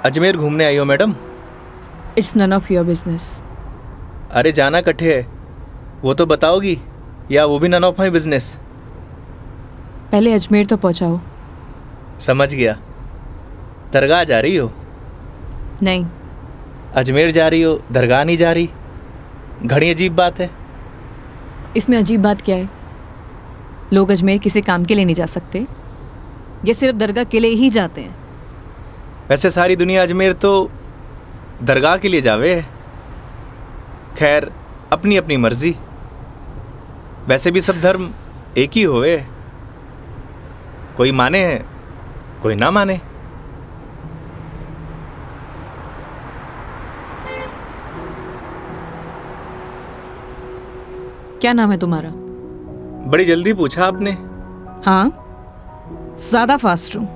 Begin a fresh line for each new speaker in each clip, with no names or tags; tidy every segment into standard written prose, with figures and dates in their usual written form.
अजमेर घूमने आई हो madam?
It's none of your business.
अरे जाना कट्ठे है, वो तो बताओगी, या वो भी नन ऑफ माई बिजनेस?
पहले अजमेर तो पहुंचाओ।
समझ गया। दरगाह जा रही हो?
नहीं।
अजमेर जा रही हो, दरगाह नहीं जा रही? घड़ी अजीब बात है।
इसमें अजीब बात क्या है? लोग अजमेर किसी काम के लिए नहीं जा सकते, ये सिर्फ दरगाह के लिए ही जाते हैं।
वैसे सारी दुनिया अजमेर तो दरगाह के लिए जावे है। खैर, अपनी अपनी मर्जी। वैसे भी सब धर्म एक ही होवे, कोई माने है कोई ना माने।
क्या नाम है तुम्हारा?
बड़ी जल्दी पूछा आपने।
हाँ, ज्यादा फास्ट हूँ।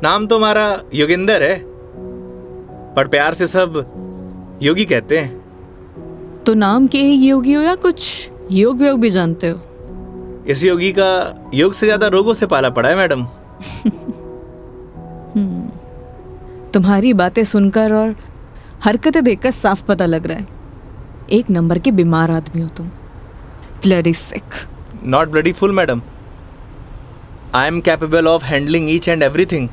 नाम तो हमारा योगिंदर है, पर प्यार से सब योगी कहते हैं।
तो नाम के ही योगी हो या कुछ योग व्योग भी जानते हो?
इस योगी का योग से ज्यादा रोगों से पाला पड़ा है मैडम।
तुम्हारी बातें सुनकर और हरकतें देखकर साफ पता लग रहा है एक नंबर के बीमार आदमी हो तुम। Bloody sick.
Not bloody fool madam, I am capable of handling each and everything.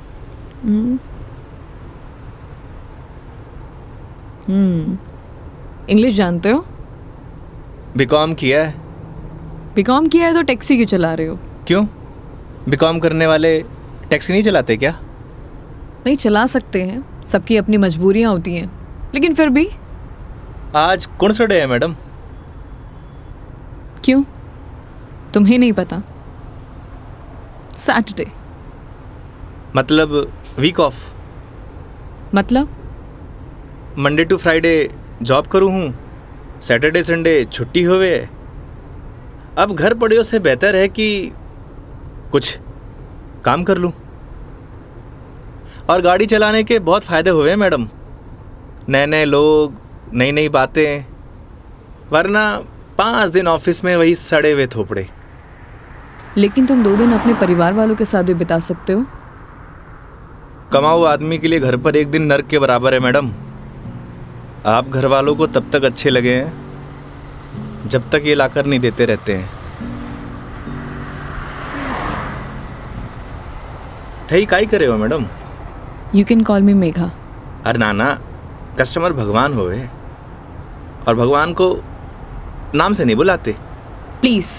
English जानते हो?
बीकॉम किया है।
बीकॉम किया है तो टैक्सी क्यों चला रहे हो?
क्यों, बीकॉम करने वाले टैक्सी नहीं चलाते क्या?
नहीं, चला सकते हैं, सबकी अपनी मजबूरियां होती हैं, लेकिन फिर भी।
आज कौन सा डे है मैडम?
क्यों, तुम्हें नहीं पता? सैटरडे।
मतलब वीक ऑफ?
मतलब
मंडे टू फ्राइडे जॉब करूँ हूँ, सैटरडे संडे छुट्टी होवे। अब घर पड़े से बेहतर है कि कुछ काम कर लूँ। और गाड़ी चलाने के बहुत फ़ायदे हुए मैडम, नए नए लोग, नई नई बातें, वरना 5 दिन ऑफिस में वही सड़े हुए थोपड़े।
लेकिन तुम 2 दिन अपने परिवार वालों के साथ भी बिता सकते हो।
कमाऊ आदमी के लिए घर पर एक दिन नर्क के बराबर है मैडम। आप घर वालों को तब तक अच्छे लगे हैं जब तक ये लाकर नहीं देते रहते हैं। थई काई करे हो मैडम?
यू कैन कॉल मी मेघा।
अरे नाना, कस्टमर भगवान होवे, और भगवान को नाम से नहीं बुलाते।
प्लीज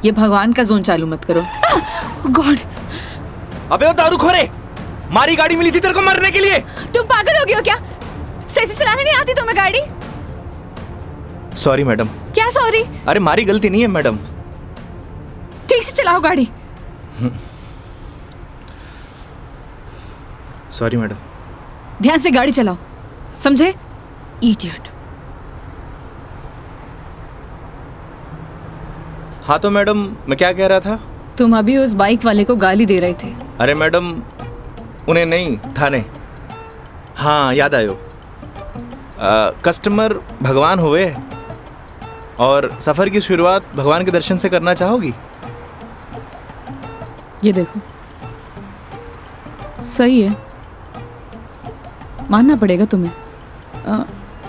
ये भगवान का जोन चालू मत करो। गॉड!
अबे वो दारूखोरे, मारी गाड़ी मिली थी तेरे को मरने के लिए।
तुम पागल हो गए हो क्या? सही से चलाने नहीं आती तुम्हें गाड़ी?
Sorry madam.
क्या सॉरी?
अरे मारी गलती नहीं है मैडम।
ठीक से चलाओ गाड़ी।
Sorry madam.
ध्यान से गाड़ी चलाओ, समझे? इडियट।
हाँ तो मैडम, मैं क्या कह रहा था?
तुम अभी उस बाइक वाले को गाली दे रहे थे।
अरे मैडम, उन्हें नहीं, थाने। हाँ याद आयो। कस्टमर भगवान हुए, और सफ़र की शुरुआत भगवान के दर्शन से करना चाहोगी?
ये देखो, सही है, मानना पड़ेगा तुम्हें।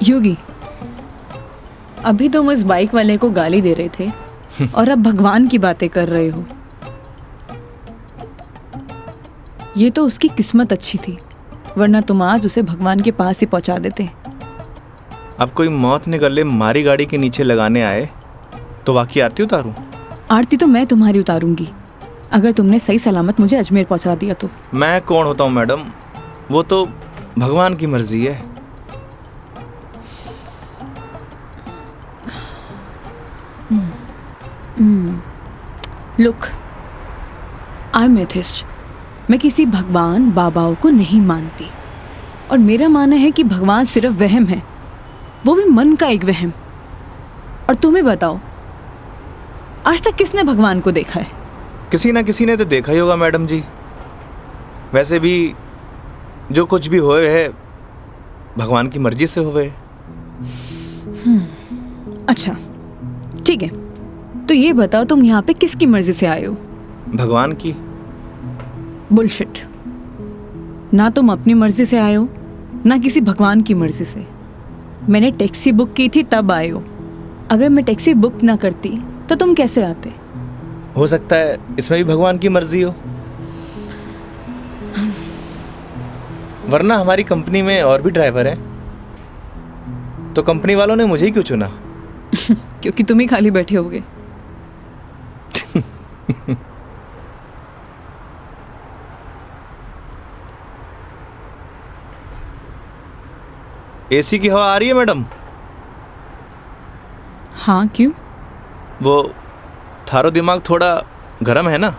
योगी, अभी तुम उस बाइक वाले को गाली दे रहे थे और अब भगवान की बातें कर रहे हो। ये तो उसकी किस्मत अच्छी थी, वरना तुम आज उसे भगवान के पास ही पहुंचा देते।
अब कोई मौत ने गले मारी गाड़ी के नीचे लगाने आए तो वाकई आरती उतारूं?
आरती तो मैं तुम्हारी उतारूंगी, अगर तुमने सही सलामत मुझे अजमेर पहुंचा दिया तो।
मैं कौन होता हूँ मैडम, वो तो भगवान की मर्जी है।
Look, I am atheist. मैं किसी भगवान बाबाओं को नहीं मानती, और मेरा मानना है कि भगवान सिर्फ वहम है, वो भी मन का एक वहम। और तुम्हें बताओ, आज तक किसने भगवान को देखा है?
किसी ना किसी ने तो देखा ही होगा मैडम जी। वैसे भी जो कुछ भी होए है भगवान की मर्जी से होए।
अच्छा ठीक है, तो ये बताओ तुम यहाँ पे किसकी मर्जी से आए हो?
भगवान की।
बुलशिट। ना तुम अपनी मर्जी से आए हो ना किसी भगवान की मर्जी से। मैंने टैक्सी बुक की थी तब आए हो। अगर मैं टैक्सी बुक ना करती तो तुम कैसे आते?
हो सकता है इसमें भी भगवान की मर्जी हो, वरना हमारी कंपनी में और भी ड्राइवर हैं, तो कंपनी वालों ने मुझे ही क्यों चुना?
क्योंकि तुम ही खाली बैठे होगे।
एसी की हवा आ रही है मैडम?
हाँ, क्यों?
वो थारो दिमाग थोड़ा गर्म है ना?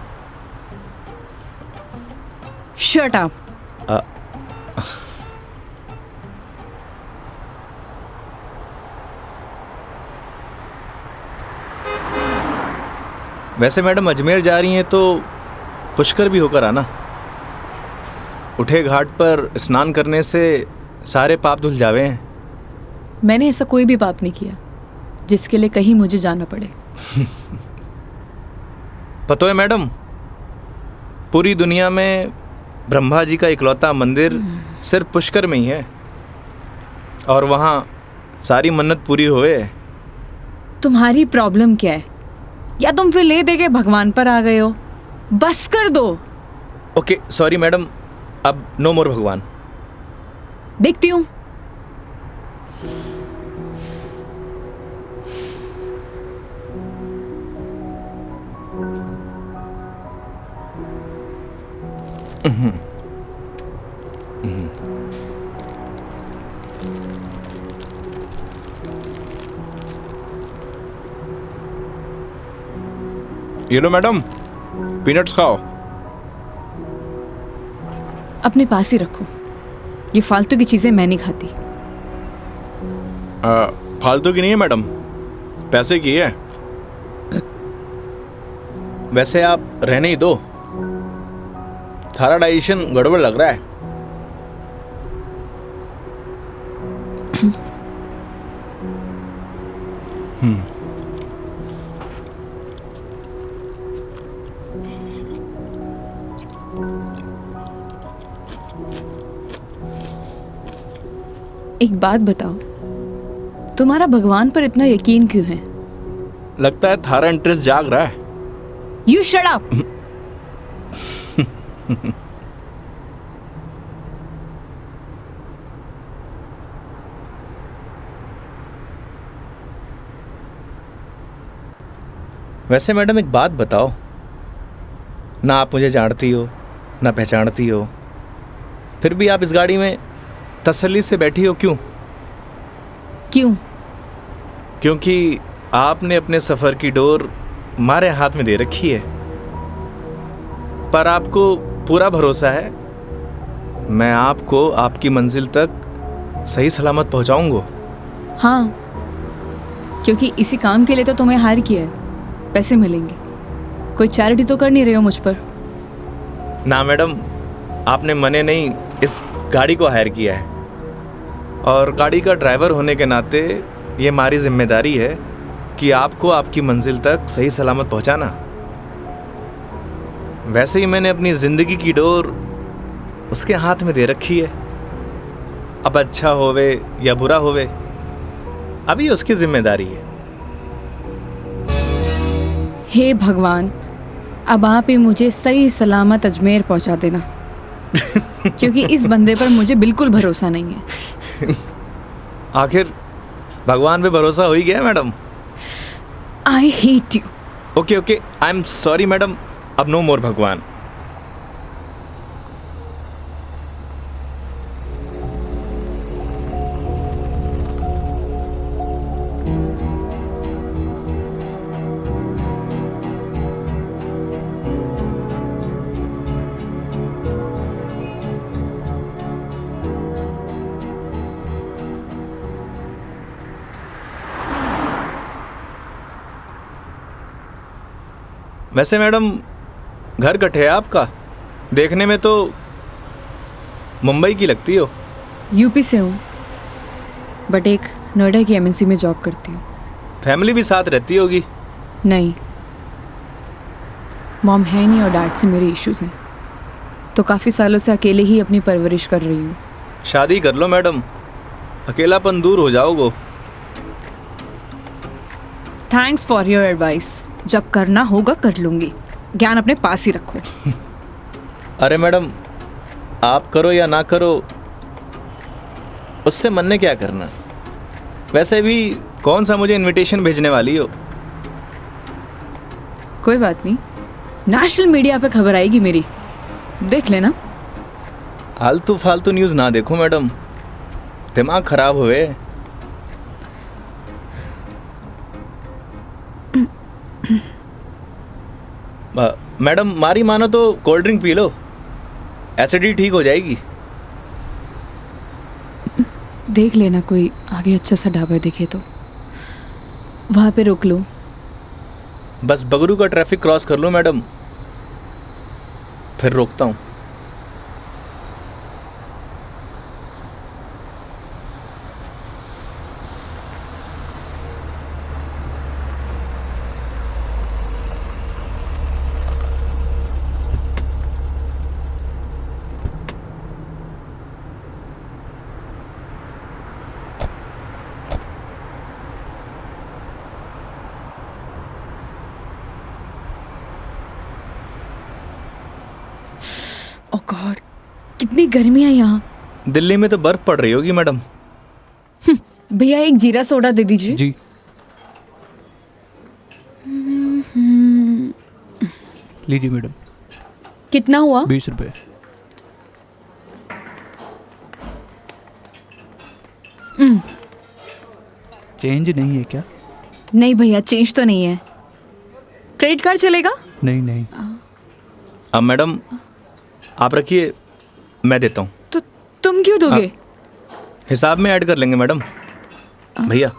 Shut up.
वैसे मैडम अजमेर जा रही हैं तो पुष्कर भी होकर आना। उठे घाट पर स्नान करने से सारे पाप धुल जावे हैं।
मैंने ऐसा कोई भी पाप नहीं किया जिसके लिए कहीं मुझे जाना पड़े।
पता है मैडम, पूरी दुनिया में ब्रह्मा जी का इकलौता मंदिर सिर्फ पुष्कर में ही है, और वहाँ सारी मन्नत पूरी हुए।
तुम्हारी प्रॉब्लम क्या है? या तुम फिर ले दे के भगवान पर आ गए हो? बस कर दो।
ओके सॉरी मैडम, अब नो मोर भगवान।
देखती हूँ।
ये लो मैडम, पीनट्स खाओ।
अपने पास ही रखो। ये फालतू की चीजें मैं नहीं खाती।
फालतू की नहीं है मैडम, पैसे की है। वैसे आप रहने ही दो, थारा डाइजेशन गड़बड़ लग रहा है।
एक बात बताओ, तुम्हारा भगवान पर इतना यकीन क्यों है?
लगता है थारा इंटरेस्ट जाग रहा है।
You shut up.
वैसे मैडम एक बात बताओ, ना आप मुझे जानती हो ना पहचानती हो, फिर भी आप इस गाड़ी में तसल्ली से बैठी हो, क्यों?
क्यों?
क्योंकि आपने अपने सफ़र की डोर हमारे हाथ में दे रखी है, पर आपको पूरा भरोसा है मैं आपको आपकी मंजिल तक सही सलामत पहुंचाऊंगा।
हाँ, क्योंकि इसी काम के लिए तो तुम्हें हायर किया है। पैसे मिलेंगे। कोई चैरिटी तो कर नहीं रहे हो मुझ पर?
ना मैडम, आपने मने नहीं इस गाड़ी को हायर किया है, और गाड़ी का ड्राइवर होने के नाते ये हमारी जिम्मेदारी है कि आपको आपकी मंजिल तक सही सलामत पहुंचाना। वैसे ही मैंने अपनी ज़िंदगी की डोर उसके हाथ में दे रखी है। अब अच्छा होवे या बुरा होवे, अभी उसकी जिम्मेदारी है।
हे भगवान, अब आप ही मुझे सही सलामत अजमेर पहुंचा देना। क्योंकि इस बंदे पर मुझे बिल्कुल भरोसा नहीं है।
आखिर भगवान पे भरोसा हो ही गया madam.
I hate you.
Okay okay, I am sorry madam, अब नो मोर भगवान। वैसे मैडम घर कट है आपका? देखने में तो मुंबई की लगती हो।
यूपी से हूँ, बट एक नोएडा की एमएनसी में जॉब करती हूँ।
फैमिली भी साथ रहती होगी?
नहीं, मॉम है नहीं और डैड से मेरे इश्यूज हैं, तो काफ़ी सालों से अकेले ही अपनी परवरिश कर रही हूँ।
शादी कर लो मैडम, अकेलापन दूर हो जाओगे।
Thanks for your advice. जब करना होगा कर लूंगी, ज्ञान अपने पास ही रखो।
अरे मैडम, आप करो या ना करो, उससे मन ने क्या करना। वैसे भी कौन सा मुझे इनविटेशन भेजने वाली हो।
कोई बात नहीं, नेशनल मीडिया पे खबर आएगी मेरी, देख लेना।
आलतू फालतू न्यूज़ ना देखो मैडम, दिमाग खराब हुए। मैडम मारी मानो तो cold drink P low, acidity ठीक हो जाएगी।
देख लेना कोई आगे अच्छा सा ढाबा दिखे तो वहाँ पे रोक लो।
बस बगरू का ट्रैफिक क्रॉस कर लो मैडम, फिर रोकता हूँ।
ओह गॉड, कितनी गर्मी है यहाँ।
दिल्ली में तो बर्फ पड़ रही होगी मैडम।
भैया एक जीरा सोडा दे दीजिए।
जी। लीजिए मैडम।
कितना हुआ?
20 रुपये। चेंज नहीं है क्या?
नहीं भैया, चेंज तो नहीं है। क्रेडिट कार्ड चलेगा?
नहीं नहीं।
अब मैडम आप रखिए, मैं देता हूँ।
तो तुम क्यों दोगे?
हिसाब में ऐड कर लेंगे मैडम। भैया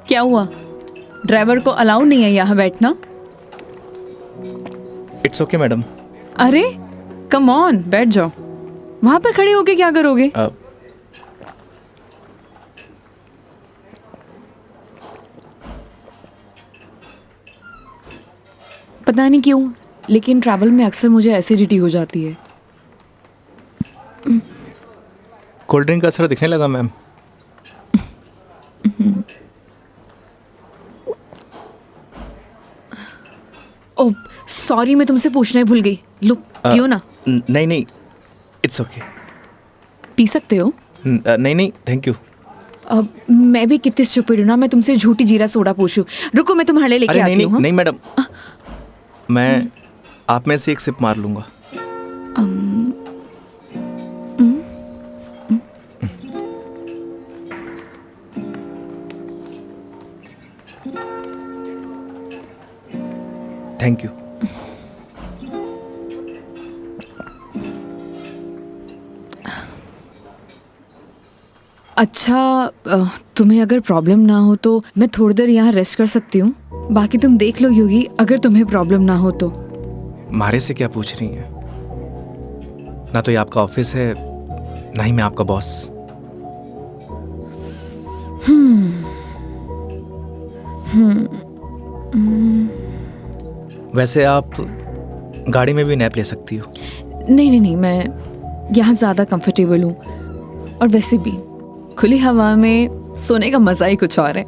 क्या हुआ? ड्राइवर को अलाउ नहीं है यहाँ बैठना?
It's okay madam.
अरे कम ऑन, बैठ जाओ। वहां पर खड़े होके क्या करोगे? पता नहीं क्यों, लेकिन ट्रैवल में अक्सर मुझे एसिडिटी हो जाती है।
कोल्ड ड्रिंक का असर दिखने लगा मैम।
ओह सॉरी, मैं तुमसे पूछना ही भूल गई। लो पियो ना।
नहीं नहीं, इट्स ओके।
पी सकते हो।
नहीं नहीं, थैंक यू।
अब मैं भी कितनी स्टूपिड हूँ ना, मैं तुमसे झूठी जीरा सोडा पूछूं। रुको मैं तुम्हारे लिए लेके
अरे नहीं
आती हूँ।
नहीं नहीं मैडम, मैं आप में से एक सिप मार लूंगा। Thank you.
अच्छा, तुम्हें अगर प्रॉब्लम ना हो तो मैं थोड़ी देर यहाँ रेस्ट कर सकती हूँ। बाकी तुम देख लो योगी, अगर तुम्हें प्रॉब्लम ना हो तो।
मारे से क्या पूछ रही हैं? ना तो ये आपका ऑफिस है, ना ही मैं आपका बॉस। वैसे आप गाड़ी में भी नैप ले सकती हो।
नहीं नहीं नहीं, मैं यहाँ ज़्यादा कंफर्टेबल हूँ। और वैसे भी खुली हवा में सोने का मज़ा ही कुछ और है।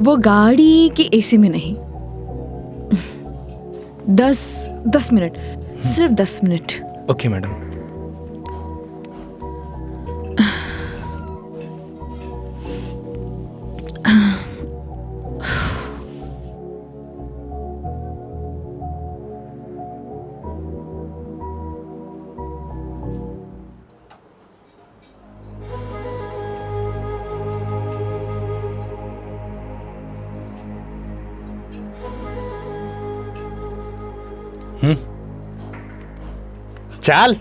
वो गाड़ी की एसी में नहीं। 10 मिनट, सिर्फ 10 मिनट।
Okay madam. चल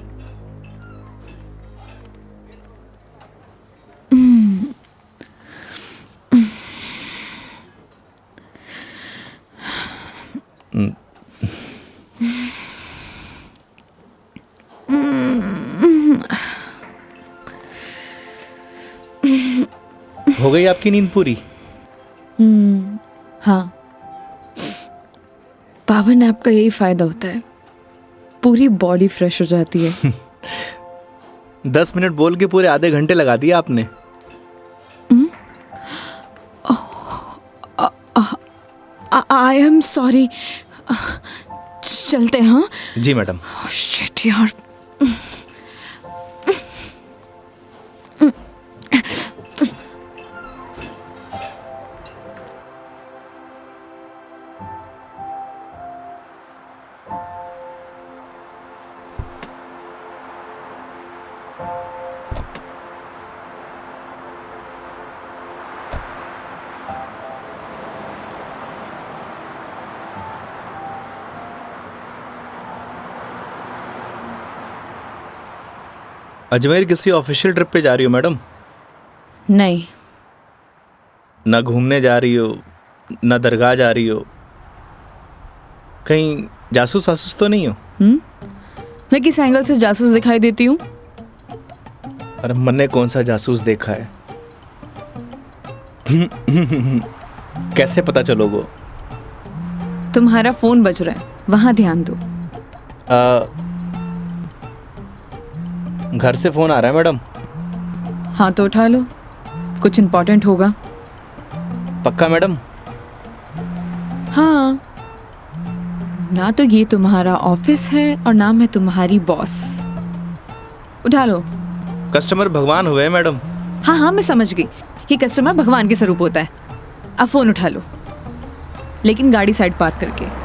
हो गई आपकी नींद पूरी?
हाँ, पावर नैप का यही फायदा होता है, पूरी बॉडी फ्रेश हो जाती है।
10 मिनट बोल के पूरे आधे घंटे लगा दिया आपने।
आई एम सॉरी। चलते हैं, हाँ?
जी मैडम।
शिट यार।
अजमेर किसी ऑफिशियल ट्रिप पे जा रही हो मैडम?
नहीं,
ना घूमने जा रही हो, ना दरगाह जा रही हो, कहीं जासूस वासूस तो नहीं हो?
मैं किस एंगल से जासूस दिखाई देती हूँ?
अरे मैंने कौन सा जासूस देखा है? कैसे पता चलोगे?
तुम्हारा फोन बज रहा है, वहां ध्यान दो।
घर से फोन आ रहा है मैडम।
हाँ तो उठा लो, कुछ इम्पोर्टेंट होगा।
पक्का मैडम?
हाँ, ना तो ये तुम्हारा ऑफिस है और ना मैं तुम्हारी बॉस। उठा लो।
कस्टमर भगवान हुए हैं मैडम।
हाँ हाँ, मैं समझ गई, ये कस्टमर भगवान के स्वरूप होता है। अब फोन उठा लो, लेकिन गाड़ी साइड पार्क करके।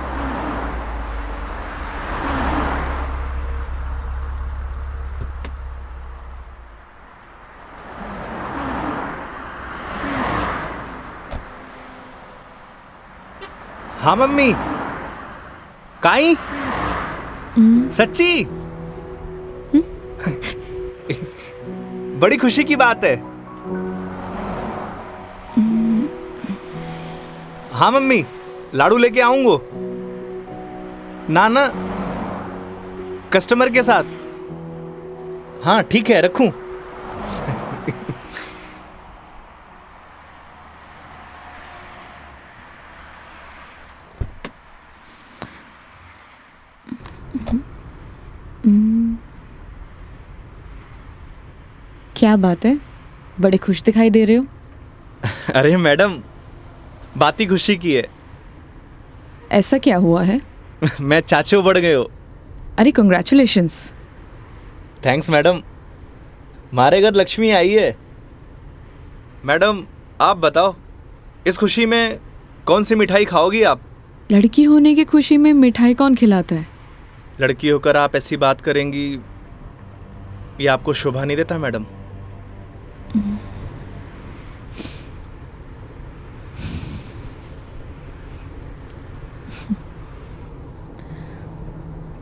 हाँ मम्मी। काई? सच्ची? बड़ी खुशी की बात है। हाँ मम्मी, लाडू लेके आऊंगो। ना ना, कस्टमर के साथ। हाँ ठीक है, रखूं?
क्या बात है, बड़े खुश दिखाई दे रहे हो?
अरे मैडम, बात ही खुशी की है।
ऐसा क्या हुआ है?
मैं चाचो बढ़ गए हो।
अरे कंग्रेचुलेशंस।
थैंक्स मैडम, हमारे घर लक्ष्मी आई है। मैडम आप बताओ, इस खुशी में कौन सी मिठाई खाओगी आप?
लड़की होने की खुशी में मिठाई कौन खिलाता है?
लड़की होकर आप ऐसी बात करेंगी, ये आपको शोभा नहीं देता मैडम?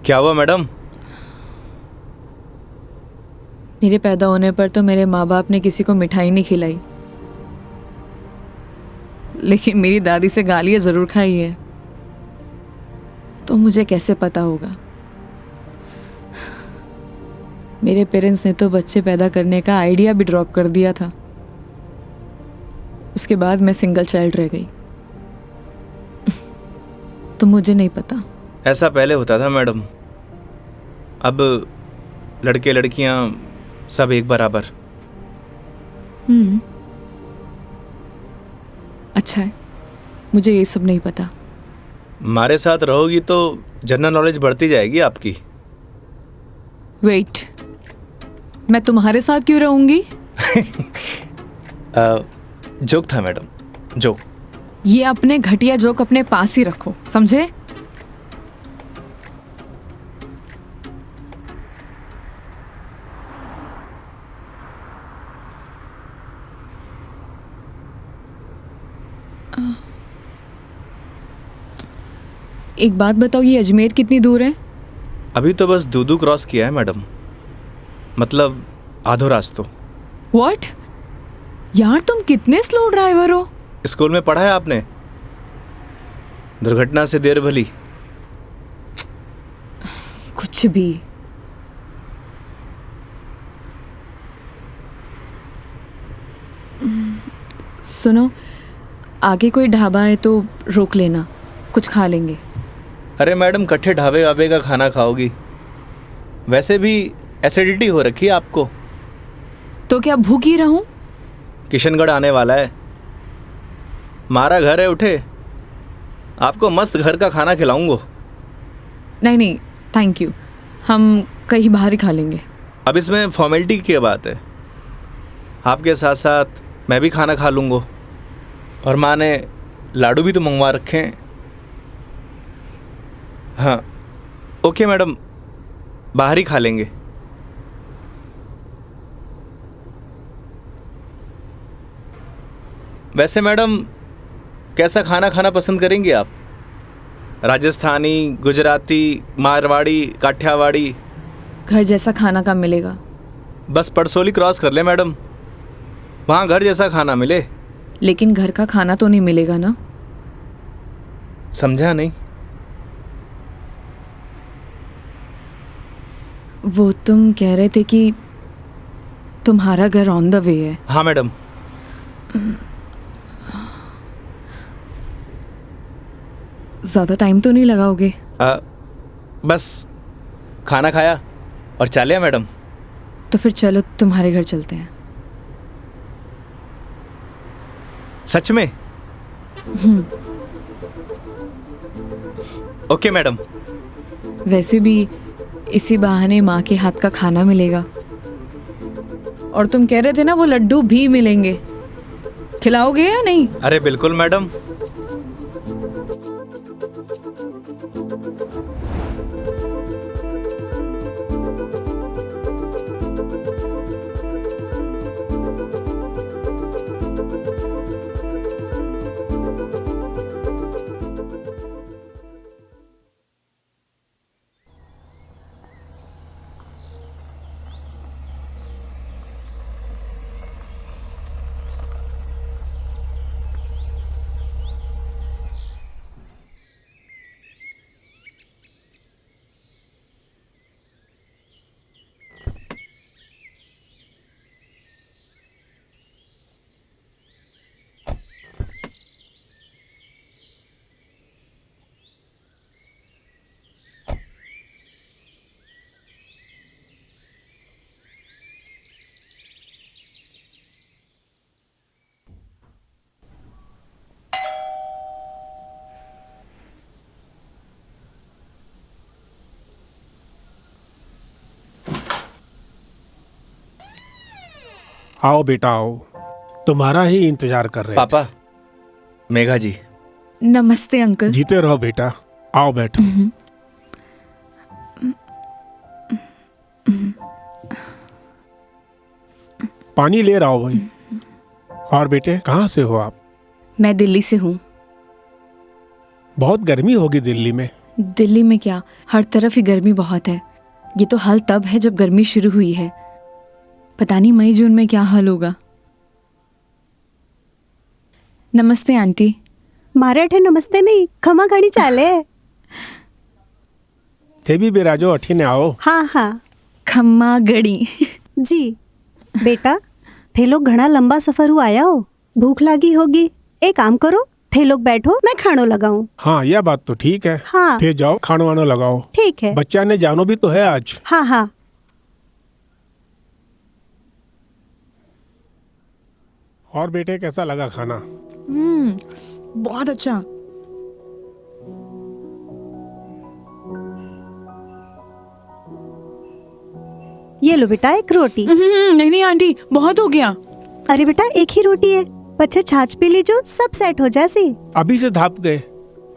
क्या हुआ मैडम?
मेरे पैदा होने पर तो मेरे माँ बाप ने किसी को मिठाई नहीं खिलाई, लेकिन मेरी दादी से गालियाँ जरूर खाई है। तो मुझे कैसे पता होगा? मेरे पेरेंट्स ने तो बच्चे पैदा करने का आइडिया भी ड्रॉप कर दिया था। उसके बाद मैं सिंगल चाइल्ड रह गई। तो मुझे नहीं पता।
ऐसा पहले होता था मैडम, अब लड़के लड़कियां सब एक बराबर।
अच्छा है, मुझे ये सब नहीं पता।
हमारे साथ रहोगी तो जनरल नॉलेज बढ़ती जाएगी आपकी।
वेट, मैं तुम्हारे साथ क्यों रहूंगी?
जोक था मैडम, जोक।
ये अपने घटिया जोक अपने पास ही रखो, समझे? एक बात बताओ, ये अजमेर कितनी दूर है?
अभी तो बस दूदू क्रॉस किया है मैडम, मतलब आधो रास्तो।
व्हाट? यार तुम कितने स्लो ड्राइवर हो।
स्कूल में पढ़ा है आपने, दुर्घटना से देर भली।
कुछ भी। सुनो, आगे कोई ढाबा है तो रोक लेना, कुछ खा लेंगे।
अरे मैडम, कट्ठे ढाबे वाबे का खाना खाओगी? वैसे भी एसिडिटी हो रखी है आपको।
तो क्या भूख ही रहूं?
किशनगढ़ आने वाला है, मारा घर है, उठे आपको मस्त घर का खाना खिलाऊंगा।
नहीं नहीं, थैंक यू, हम कहीं बाहर ही खा लेंगे।
अब इसमें फॉर्मेलिटी की बात है, आपके साथ साथ मैं भी खाना खा लूँगा। और माँ ने लाडू भी तो मंगवा रखे हैं। हाँ ओके मैडम, बाहर ही खा लेंगे। वैसे मैडम, कैसा खाना खाना पसंद करेंगी आप? राजस्थानी, गुजराती, मारवाड़ी, काठियावाड़ी?
घर जैसा खाना कब मिलेगा?
बस पड़सोली क्रॉस कर ले मैडम, वहाँ घर जैसा खाना मिले।
लेकिन घर का खाना तो नहीं मिलेगा ना?
समझा नहीं।
वो तुम कह रहे थे कि तुम्हारा घर ऑन द वे है।
हाँ मैडम।
ज़्यादा टाइम तो नहीं लगाओगे?
बस खाना खाया और चलिए मैडम।
तो फिर चलो तुम्हारे घर चलते हैं।
सच में? Okay madam.
वैसे भी इसी बहाने माँ के हाथ का खाना मिलेगा। और तुम कह रहे थे ना वो लड्डू भी मिलेंगे, खिलाओगे या नहीं?
अरे बिल्कुल मैडम।
आओ बेटा आओ, तुम्हारा ही इंतजार कर रहे
पापा, मेघा जी।
नमस्ते अंकल।
थे। जीते रहो बेटा, आओ बैठो। पानी ले रहा हो भाई। और बेटे कहाँ से हो आप?
मैं दिल्ली से हूँ।
बहुत गर्मी होगी दिल्ली में।
दिल्ली में क्या, हर तरफ ही गर्मी बहुत है। ये तो हाल तब है जब गर्मी शुरू हुई है, पता नहीं मई जून में क्या हाल होगा। नमस्ते आंटी।
मारे नमस्ते नहीं, खमा घणी चाले।
थे भी बिराजो अठी ने आओ।
हाँ हाँ
खम्मा गड़ी।
जी। बेटा थे लोग घना लंबा सफर हुआ आया हो, भूख लगी होगी। एक काम करो, थे लोग बैठो, मैं खानो लगाऊं।
हाँ यह बात तो ठीक है।
हाँ
थे जाओ खानो वानो लगाओ।
ठीक है।
बच्चा ने जानो भी तो है आज।
हाँ हाँ।
और बेटे कैसा लगा खाना?
बहुत अच्छा।
ये लो बेटा एक रोटी।
नहीं नहीं आंटी, बहुत हो गया।
अरे बेटा एक ही रोटी है, पछे छाछ पी लीजो, सब सेट हो जासी।
अभी से धाप गए,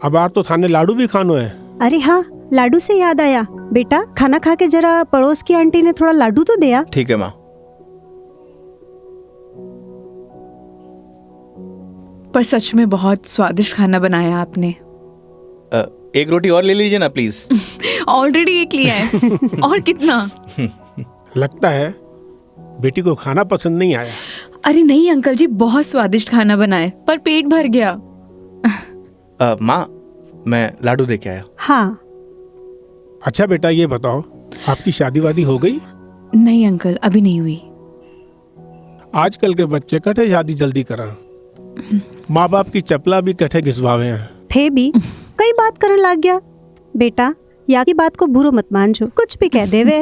अब आर तो थाने लाडू भी खानो है।
अरे हाँ, लाडू से याद आया, बेटा खाना खा के जरा पड़ोस की आंटी ने थोड़ा लाडू तो दिया।
ठीक है माँ।
पर सच में बहुत स्वादिष्ट खाना बनाया आपने।
एक रोटी और ले लीजिए ना प्लीज।
ऑलरेडी एक लिया है। और कितना?
लगता है बेटी को खाना पसंद नहीं आया।
अरे नहीं अंकल जी, बहुत स्वादिष्ट खाना बनाए, पर पेट भर गया।
माँ, मैं लाडू दे के आया।
हाँ।
अच्छा बेटा ये बताओ, आपकी शादी वादी हो गई?
नहीं अंकल, अभी नहीं हुई।
आजकल के बच्चे कटे शादी जल्दी करा। माँ बाप की चपला भी कठे घिसवावे हैं।
थे भी कई बात करने लग गया। बेटा या की बात को बुरो मत मानजो, कुछ भी कह देवे।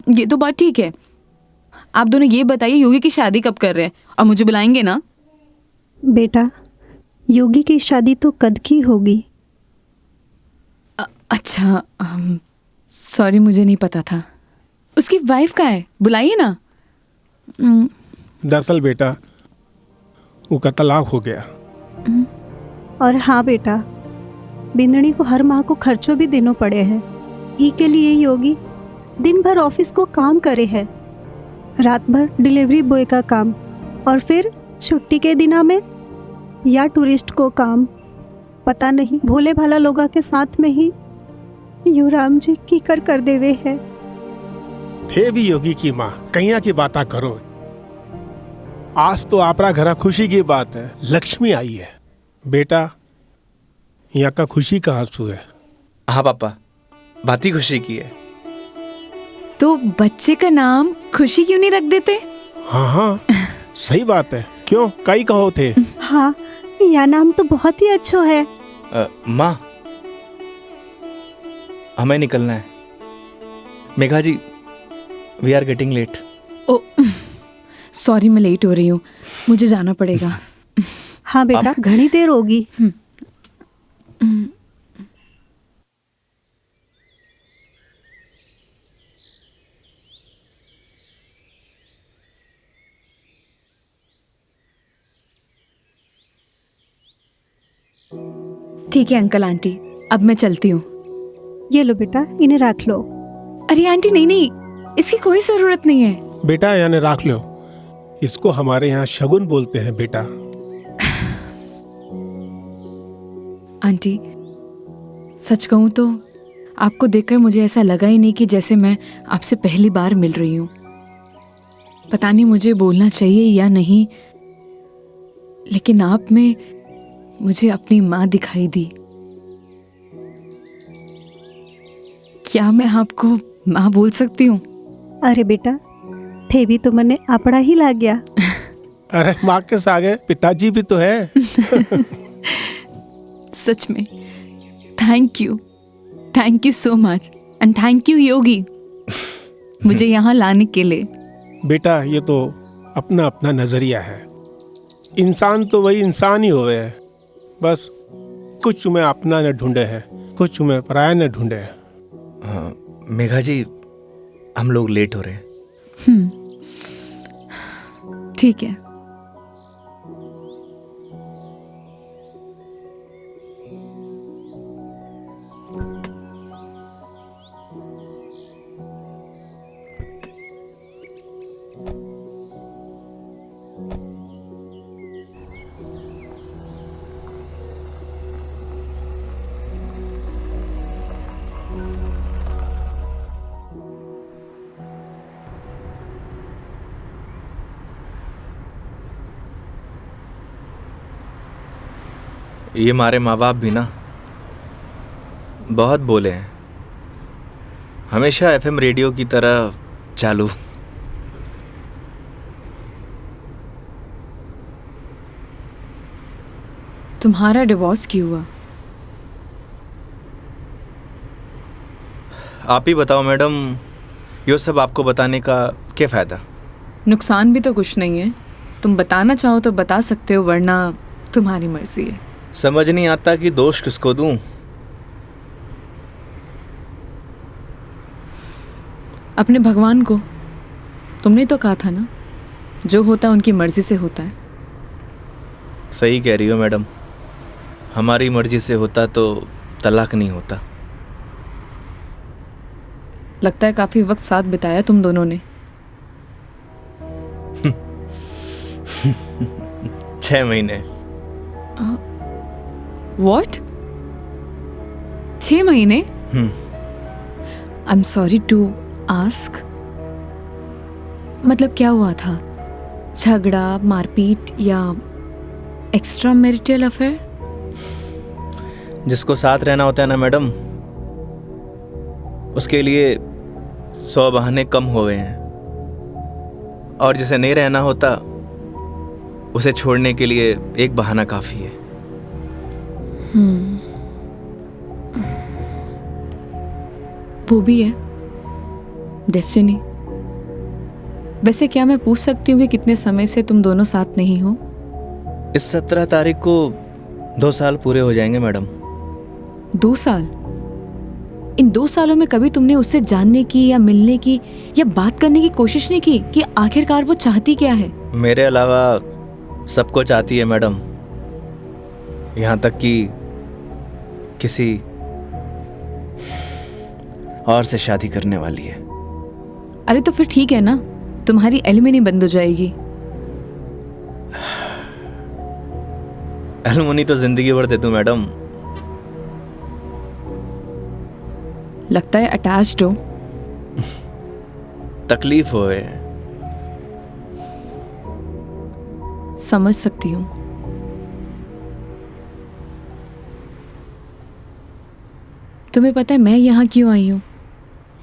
ये तो बात ठीक है। आप दोनों ये बताइए योगी की शादी कब कर रहे हैं और मुझे बुलाएंगे ना?
बेटा योगी की शादी तो कद की होगी।
अच्छा, सॉरी मुझे नहीं पता था। उसकी वाइफ का है, बुलाइए ना।
दरअसल बेटा वो का तलाक हो गया।
और हाँ बेटा, बिंदनी को हर माह को खर्चों भी देना पड़े हैं। ई के लिए योगी दिन भर ऑफिस को काम करे है, रात भर डिलीवरी बॉय का काम, और फिर छुट्टी के दिना में या टूरिस्ट को काम। पता नहीं भोले भाला लोगा के साथ में ही युवराम जी की कर देवे है।
थे भी योगी की माँ, कहिया की बात करो। आज तो आपरा घरा खुशी की बात है, लक्ष्मी आई है। बेटा यहाँ का खुशी का आंसू है।
हाँ पापा, बात ही खुशी की है।
तो बच्चे का नाम खुशी क्यों नहीं रख देते?
हाँ हाँ सही बात है। क्यों कई कहो थे?
हाँ यह नाम तो बहुत ही अच्छा है।
माँ हमें निकलना है। Megha ji, we are getting late.
Oh sorry, मैं लेट हो रही हूँ, मुझे जाना पड़ेगा।
हाँ बेटा घनी देर होगी।
ठीक है अंकल आंटी, अब मैं चलती हूँ।
ये लो बेटा, इन्हें रख लो।
अरे आंटी नहीं नहीं, इसकी कोई जरूरत नहीं है।
बेटा यानी रख लो, इसको हमारे यहाँ शगुन बोलते हैं बेटा।
आंटी सच कहूँ तो आपको देखकर मुझे ऐसा लगा ही नहीं कि जैसे मैं आपसे पहली बार मिल रही हूँ। पता नहीं मुझे बोलना चाहिए या नहीं, लेकिन आप में मुझे अपनी माँ दिखाई दी। क्या मैं आपको माँ बोल सकती हूँ?
अरे बेटा थे भी तो मने अपना ही लग गया।
अरे माँ के आगे पिताजी भी तो है।
सच में thank you so much, and thank you Yogi मुझे यहाँ लाने के लिए।
बेटा ये तो अपना अपना नजरिया है। इंसान तो वही इंसान ही होवे है, बस कुछ में अपना न ढूंढे है, कुछ में पराया न ढूंढे है।
मेघा जी, हम लोग लेट हो रहे हैं।
ठीक है।
ये हमारे माँ बाप भी ना बहुत बोले हैं, हमेशा एफएम रेडियो की तरह चालू।
तुम्हारा डिवोर्स क्यों हुआ?
आप ही बताओ मैडम, ये सब आपको बताने का क्या फ़ायदा?
नुकसान भी तो कुछ नहीं है। तुम बताना चाहो तो बता सकते हो, वरना तुम्हारी मर्जी है।
समझ नहीं आता कि दोष किसको दूं।
अपने भगवान को। तुमने तो कहा था ना, जो होता है उनकी मर्जी से होता है।
सही कह रही हो मैडम, हमारी मर्जी से होता तो तलाक नहीं होता।
लगता है काफी वक्त साथ बिताया तुम दोनों ने।
6 महीने।
What? 6 महीने? I'm sorry to ask. मतलब क्या हुआ था? झगड़ा, मारपीट या एक्स्ट्रा मैरिटल अफेयर?
जिसको साथ रहना होता है ना मैडम, उसके लिए 100 बहाने कम हुए हैं, और जिसे नहीं रहना होता उसे छोड़ने के लिए एक बहाना काफी है।
वो भी है डेस्टिनी। वैसे क्या मैं पूछ सकती हूँ कि कितने समय से तुम दोनों साथ नहीं हो?
इस 17 तारीख को 2 साल पूरे हो जाएंगे मैडम।
2 साल? इन 2 सालों में कभी तुमने उससे जानने की या मिलने की या बात करने की कोशिश नहीं की कि आखिरकार वो चाहती क्या है?
मेरे अलावा सबको चाहती है मैडम, यहाँ तक कि किसी और से शादी करने वाली है।
अरे तो फिर ठीक है ना, तुम्हारी एलिमनी बंद हो जाएगी।
एलुमनी तो जिंदगी भर दे दूं मैडम।
लगता है अटैच्ड हो।
तकलीफ होए।
समझ सकती हूँ। तुम्हें पता है मैं यहाँ क्यों आई हूँ?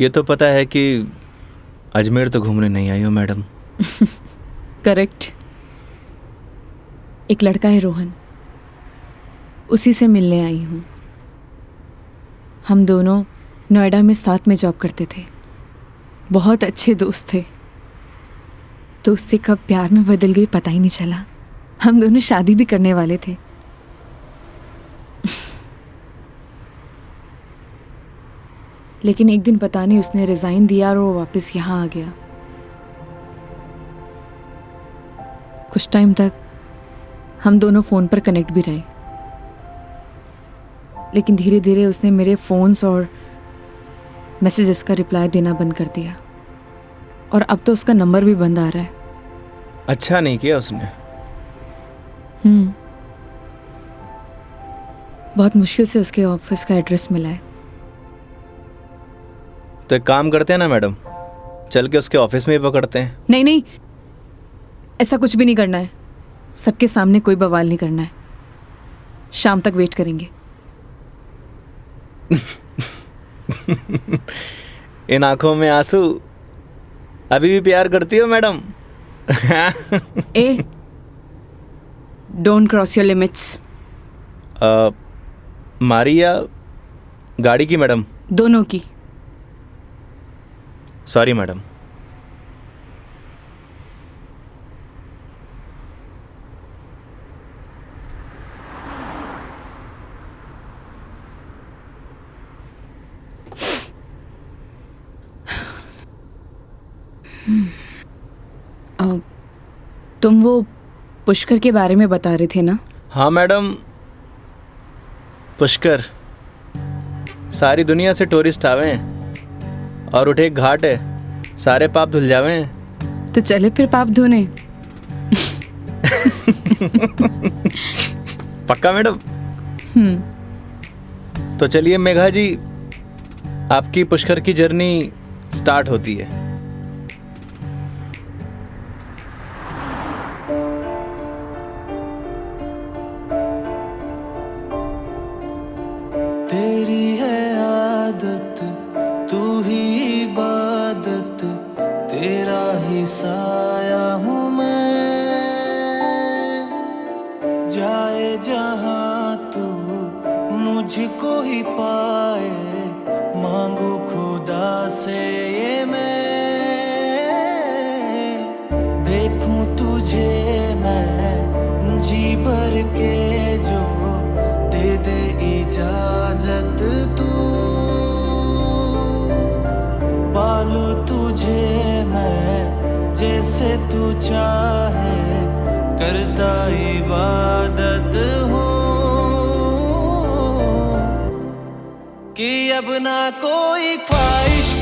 ये तो पता है कि अजमेर तो घूमने नहीं आई हो मैडम।
करेक्ट। एक लड़का है रोहन, उसी से मिलने आई हूँ। हम दोनों नोएडा में साथ में जॉब करते थे, बहुत अच्छे दोस्त थे। दोस्ती कब प्यार में बदल गई पता ही नहीं चला। हम दोनों शादी भी करने वाले थे। लेकिन एक दिन पता नहीं उसने रिजाइन दिया और वो वापस यहाँ आ गया। कुछ टाइम तक हम दोनों फ़ोन पर कनेक्ट भी रहे, लेकिन धीरे धीरे उसने मेरे फ़ोन्स और मैसेजेस का रिप्लाई देना बंद कर दिया और अब तो उसका नंबर भी बंद आ रहा है।
अच्छा नहीं किया उसने।
बहुत मुश्किल से उसके ऑफिस का एड्रेस मिला है।
तो एक काम करते हैं ना मैडम, चल के उसके ऑफिस में ही पकड़ते हैं।
नहीं नहीं, ऐसा कुछ भी नहीं करना है। सबके सामने कोई बवाल नहीं करना है। शाम तक वेट करेंगे।
इन आंखों में आंसू, अभी भी प्यार करती हो madam?
A, don't cross your limits.
मारी या गाड़ी की मैडम?
दोनों की।
Sorry madam.
तुम वो पुष्कर के बारे में बता रहे थे ना?
हाँ मैडम, पुष्कर। सारी दुनिया से टूरिस्ट आवे हैं और उठे एक घाट है, सारे पाप धुल जावे हैं।
तो चले फिर पाप धोने।
पक्का मैडम? तो चलिए मेघा जी, आपकी पुष्कर की जर्नी स्टार्ट होती है।
तेरी है आदत, तू ही इबादत, तेरा ही साया हूँ मैं। जाए जहाँ तू मुझको ही पाए, मांगू खुदा से ये मैं। देखूं तुझे मैं जी भर के, जो दे दे इजाजत तू। पालू तुझे मैं जैसे तू चाहे, करता इबादत हूँ। कि अब ना कोई ख्वाहिश,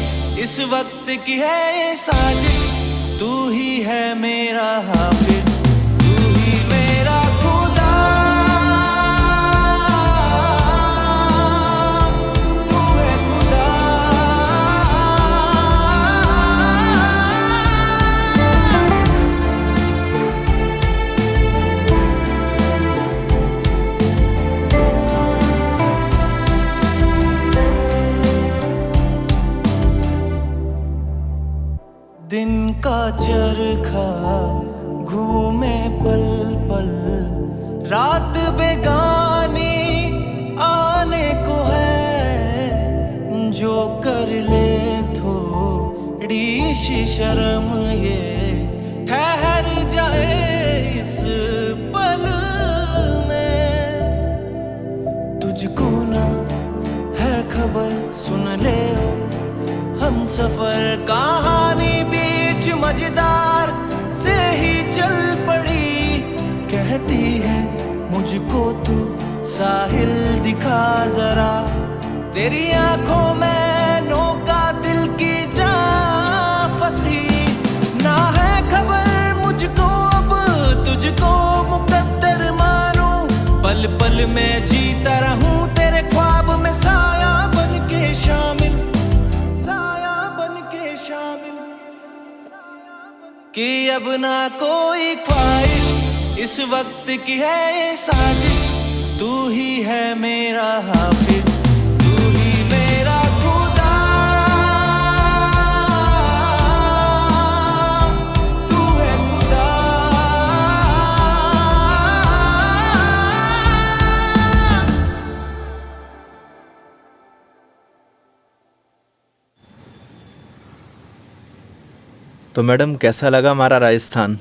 इस वक्त की है ये साजिश। तू ही है मेरा हाफिज, तू ही मेरा खुदा। तू है खुदा। दिन का चरखा घूमे पल पल रात बेगानी आने को है, जो कर ले थोड़ी सी शर्म ये ठहर जाए इस पल में। तुझको ना है खबर सुन ले हम सफर कहानी बीच मजेदार से ही चल पड़ी। कहती है मुझको तू साहिल दिखा जरा, तेरी आंखों में नौका दिल की जा फंसी। ना है खबर मुझको अब तुझको मुकद्दर मानूं, पल पल में जीता रहूं तेरे ख्वाब में साया बन के शामिल, साया बन के शामिल। कि अब ना कोई ख्वाहिश इस वक्त की है ये साजिश, तू ही है मेरा हाफिज, तू ही मेरा खुदा, तू है खुदा।
तो मैडम कैसा लगा हमारा राजस्थान?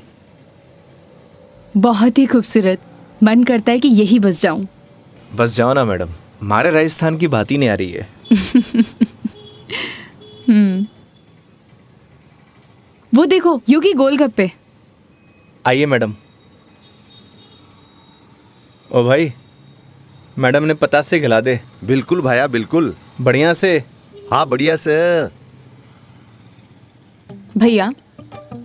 बहुत ही खूबसूरत। मन करता है कि यही बस जाऊं।
बस जाओ ना मैडम, हमारे राजस्थान की बात ही नहीं आ रही है।
वो देखो योगी गोलगप्पे।
आइए मैडम। ओ भाई, मैडम ने पता से खिला दे।
बिल्कुल भाया बिल्कुल।
बढ़िया से।
हाँ बढ़िया से।
भैया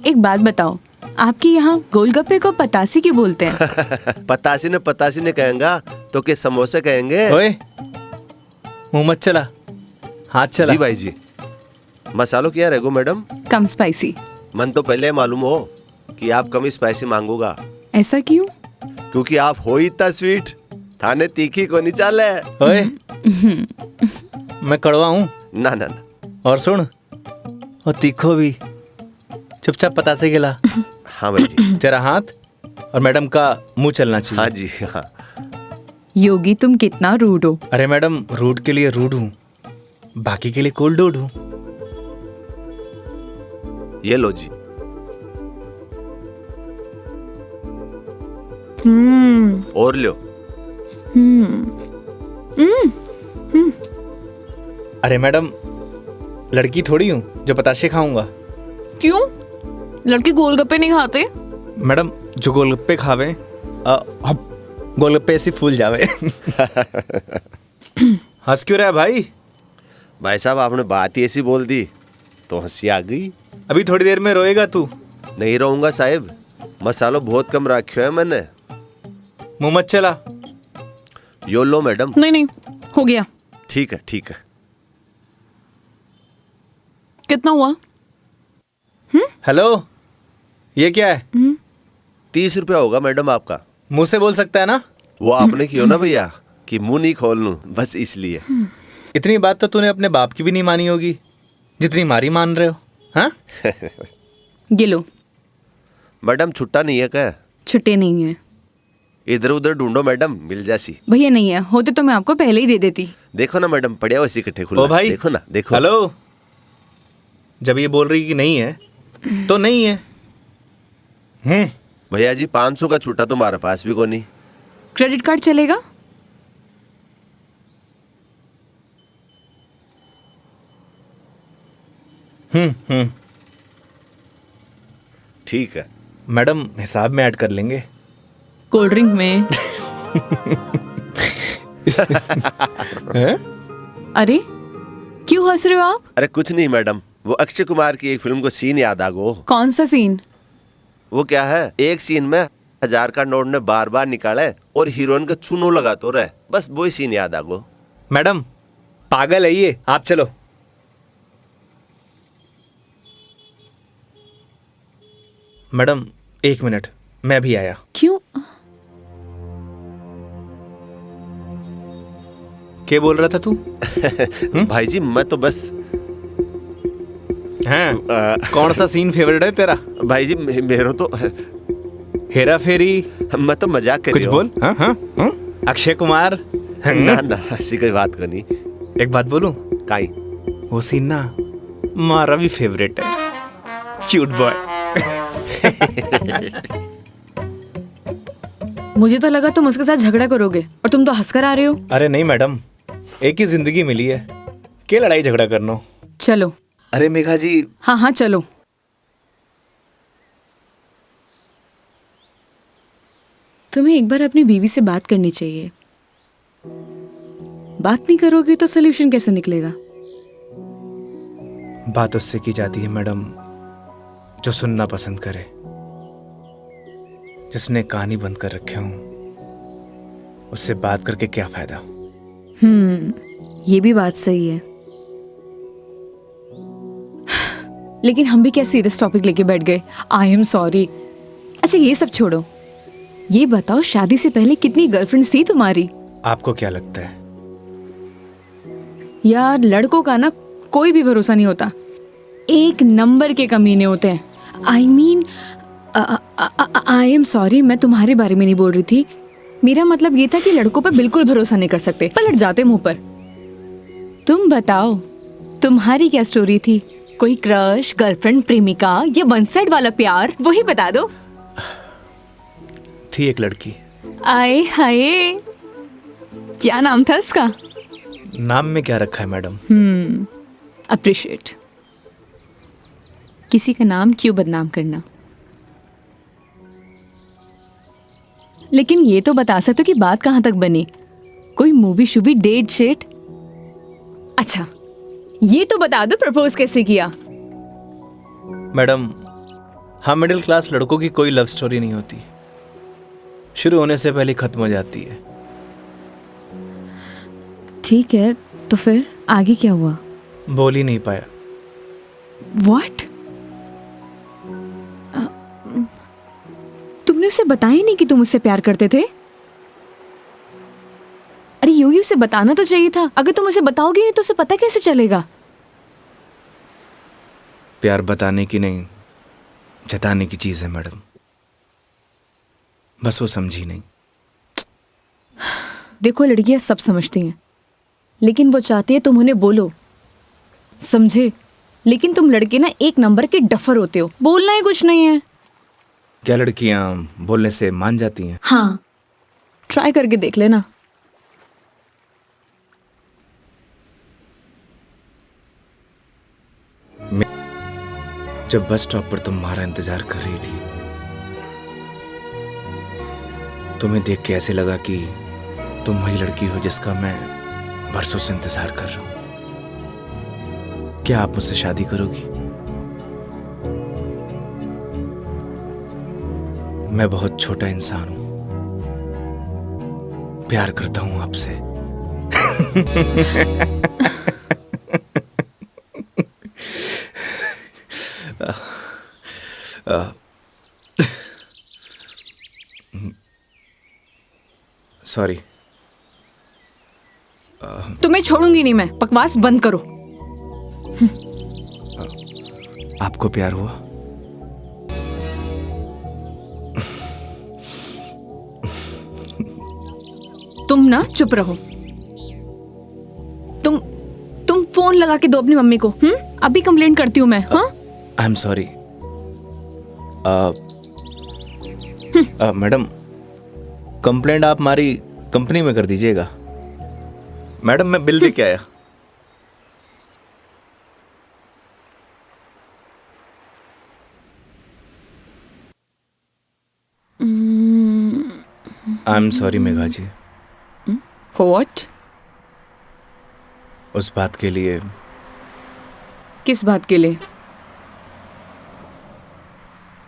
एक बात बताओ, आपके यहाँ गोलगप्पे को पतासी क्यों बोलते हैं?
पतासी ने कहेंगा तो के समोसे कहेंगे।
ओए मुंह मत चला, हाथ चला।
जी भाई जी। मसालों क्या रहेगो मैडम?
कम स्पाइसी।
मन तो पहले मालूम हो कि आप कम स्पाइसी मांगोगा,
ऐसा क्यों?
क्योंकि आप हो ही इतना स्वीट, थाने तीखी को नहीं चाले।
ओए मैं कड़वा हूँ
ना ना ना।
और सुन, और तीखो भी। चुपचाप पता से खिला।
हाँ भाई जी।
तेरा हाथ और मैडम का मुंह चलना चाहिए।
हाँ जी हाँ।
योगी तुम कितना रूड हो।
अरे मैडम, रूड के लिए रूड हूँ, बाकी के लिए कोल्ड डूड हूँ।
ये लो जी। और लो।
अरे मैडम, लड़की थोड़ी हूँ जो पताशे खाऊंगा।
क्यों? लड़के गोलगप्पे नहीं खाते?
मैडम जो गोलगप्पे खावे गोलगप्पे ऐसे फूल जावे। हंस क्यों रहा है भाई?
भाई साहब आपने बात ही ऐसी बोल दी तो हंसी आ गई।
अभी थोड़ी देर में रोएगा तू।
नहीं रहूंगा साहब, मसालो बहुत कम रखो है मैंने।
मुंह मत चला।
यो लो मैडम।
नहीं हो गया।
ठीक है ठीक है।
कितना हुआ?
हेलो, ये क्या है?
30 रुपया होगा मैडम आपका।
मुंह से बोल सकता है ना?
वो आपने किया ना भैया कि मुंह नहीं खोल लूं, बस इसलिए।
इतनी बात तो तूने अपने बाप की भी नहीं मानी होगी जितनी हमारी मान रहे हो। हाँ?
ये लो।
मैडम छुट्टा नहीं है क्या?
छुट्टे नहीं है।
इधर उधर ढूंढो मैडम, मिल जासी।
भैया नहीं है, होते तो मैं आपको पहले ही दे देती।
देखो ना मैडम, पड़िया वैसे इकट्ठे खुला।
ओ भाई,
देखो ना देखो।
हेलो, जब ये बोल रही कि नहीं है तो नहीं है।
भैया जी 500 का छुट्टा तो हमारे पास भी कोई नहीं।
क्रेडिट कार्ड चलेगा?
ठीक है
मैडम, हिसाब में ऐड कर लेंगे।
कोल्ड ड्रिंक में।
हैं?
अरे क्यों हंस रहे हो आप?
अरे कुछ नहीं मैडम, वो अक्षय कुमार की एक फिल्म को सीन याद आ गो।
कौन सा सीन?
वो क्या है, एक सीन में 1000 का नोट ने बार बार निकाले और हीरोइन का चूनो लगा तो रहे, बस वो ही सीन याद आ गो।
मैडम पागल है ये, आप चलो। मैडम 1 मिनट, मैं भी आया।
क्यों?
क्या बोल रहा था तू?
भाई जी मैं तो बस
हैं? कौन सा सीन फेवरेट है तेरा?
भाई जी मेरा तो
हेरा फेरी,
मैं तो मजाक कर
कुछ
रही
बोल। हाँ हाँ हाँ? अक्षय कुमार।
ना ना ऐसी कोई बात करनी।
एक बात बोलूं,
काई
वो सीन ना मारा भी फेवरेट है। Cute boy.
मुझे तो लगा तुम उसके साथ झगड़ा करोगे और तुम तो हंसकर आ रहे हो।
अरे नहीं मैडम, एक ही जिंदगी मिली है, क्या लड़ाई झगड़ा करना।
चलो।
अरे मेघा जी।
हाँ हाँ चलो। तुम्हें एक बार अपनी बीवी से बात करनी चाहिए। बात नहीं करोगे तो सोल्यूशन कैसे निकलेगा?
बात उससे की जाती है मैडम जो सुनना पसंद करे, जिसने कहानी बंद कर रखे हूं, उससे बात करके क्या फायदा।
ये भी बात सही है। लेकिन हम भी क्या सीरियस टॉपिक लेके बैठ गए। आई एम सॉरी। अच्छा ये सब छोड़ो, ये बताओ शादी से पहले कितनी गर्लफ्रेंड्स थी तुम्हारी?
आपको क्या लगता है?
यार लड़कों का ना कोई भी भरोसा नहीं होता, एक नंबर के कमीने होते हैं। I mean I am sorry, मैं तुम्हारे बारे में नहीं बोल रही थी। मेरा मतलब ये था कि लड़कों पर बिल्कुल भरोसा नहीं कर सकते, पलट जाते मुंह पर। तुम बताओ तुम्हारी क्या स्टोरी थी? कोई क्रश, गर्लफ्रेंड, प्रेमिका या वन साइड वाला प्यार, वही बता दो।
थी एक लड़की।
आए हाय, क्या नाम था उसका?
नाम में क्या रखा है मैडम?
अप्रिशिएट। किसी का नाम क्यों बदनाम करना। लेकिन ये तो बता सकते हो कि बात कहां तक बनी? कोई मूवी शूवी, डेट शेट? अच्छा ये तो बता दो प्रपोज कैसे किया?
मैडम, हम मिडिल क्लास लड़कों की कोई लव स्टोरी नहीं होती, शुरू होने से पहले खत्म हो जाती है।
ठीक है, तो फिर आगे क्या हुआ?
बोल ही नहीं पाया।
What? तुमने उसे बताया ही नहीं कि तुम उससे प्यार करते थे? अरे यूं उसे बताना तो चाहिए था। अगर तुम उसे बताओगे नहीं तो उसे पता कैसे चलेगा?
प्यार बताने की नहीं, जताने की चीज है मैडम, बस वो समझी नहीं।
देखो लड़कियां सब समझती हैं, लेकिन वो चाहती है तुम उन्हें बोलो, समझे? लेकिन तुम लड़के ना एक नंबर के डफर होते हो, बोलना ही कुछ नहीं है।
क्या लड़कियां बोलने से मान जाती हैं?
हाँ, ट्राई करके देख लेना।
जब बस स्टॉप पर तुम्हारा इंतजार कर रही थी, तुम्हें देख के ऐसे लगा कि तुम वही लड़की हो जिसका मैं बरसों से इंतजार कर रहा हूं। क्या आप मुझसे शादी करोगी? मैं बहुत छोटा इंसान हूं, प्यार करता हूं आपसे। सॉरी।
तुम्हें छोड़ूंगी नहीं मैं, बकवास बंद करो।
आपको प्यार हुआ?
तुम ना चुप रहो। तुम फोन लगा के दो अपनी मम्मी को। अभी कंप्लेंट करती हूँ मैं। हाँ
आई एम सॉरी। मैडम, कंप्लेंट आप हमारी कंपनी में कर दीजिएगा। मैडम मैं बिल दे के आया। I am sorry Megha ji.
What?
उस बात के लिए।
किस बात के लिए?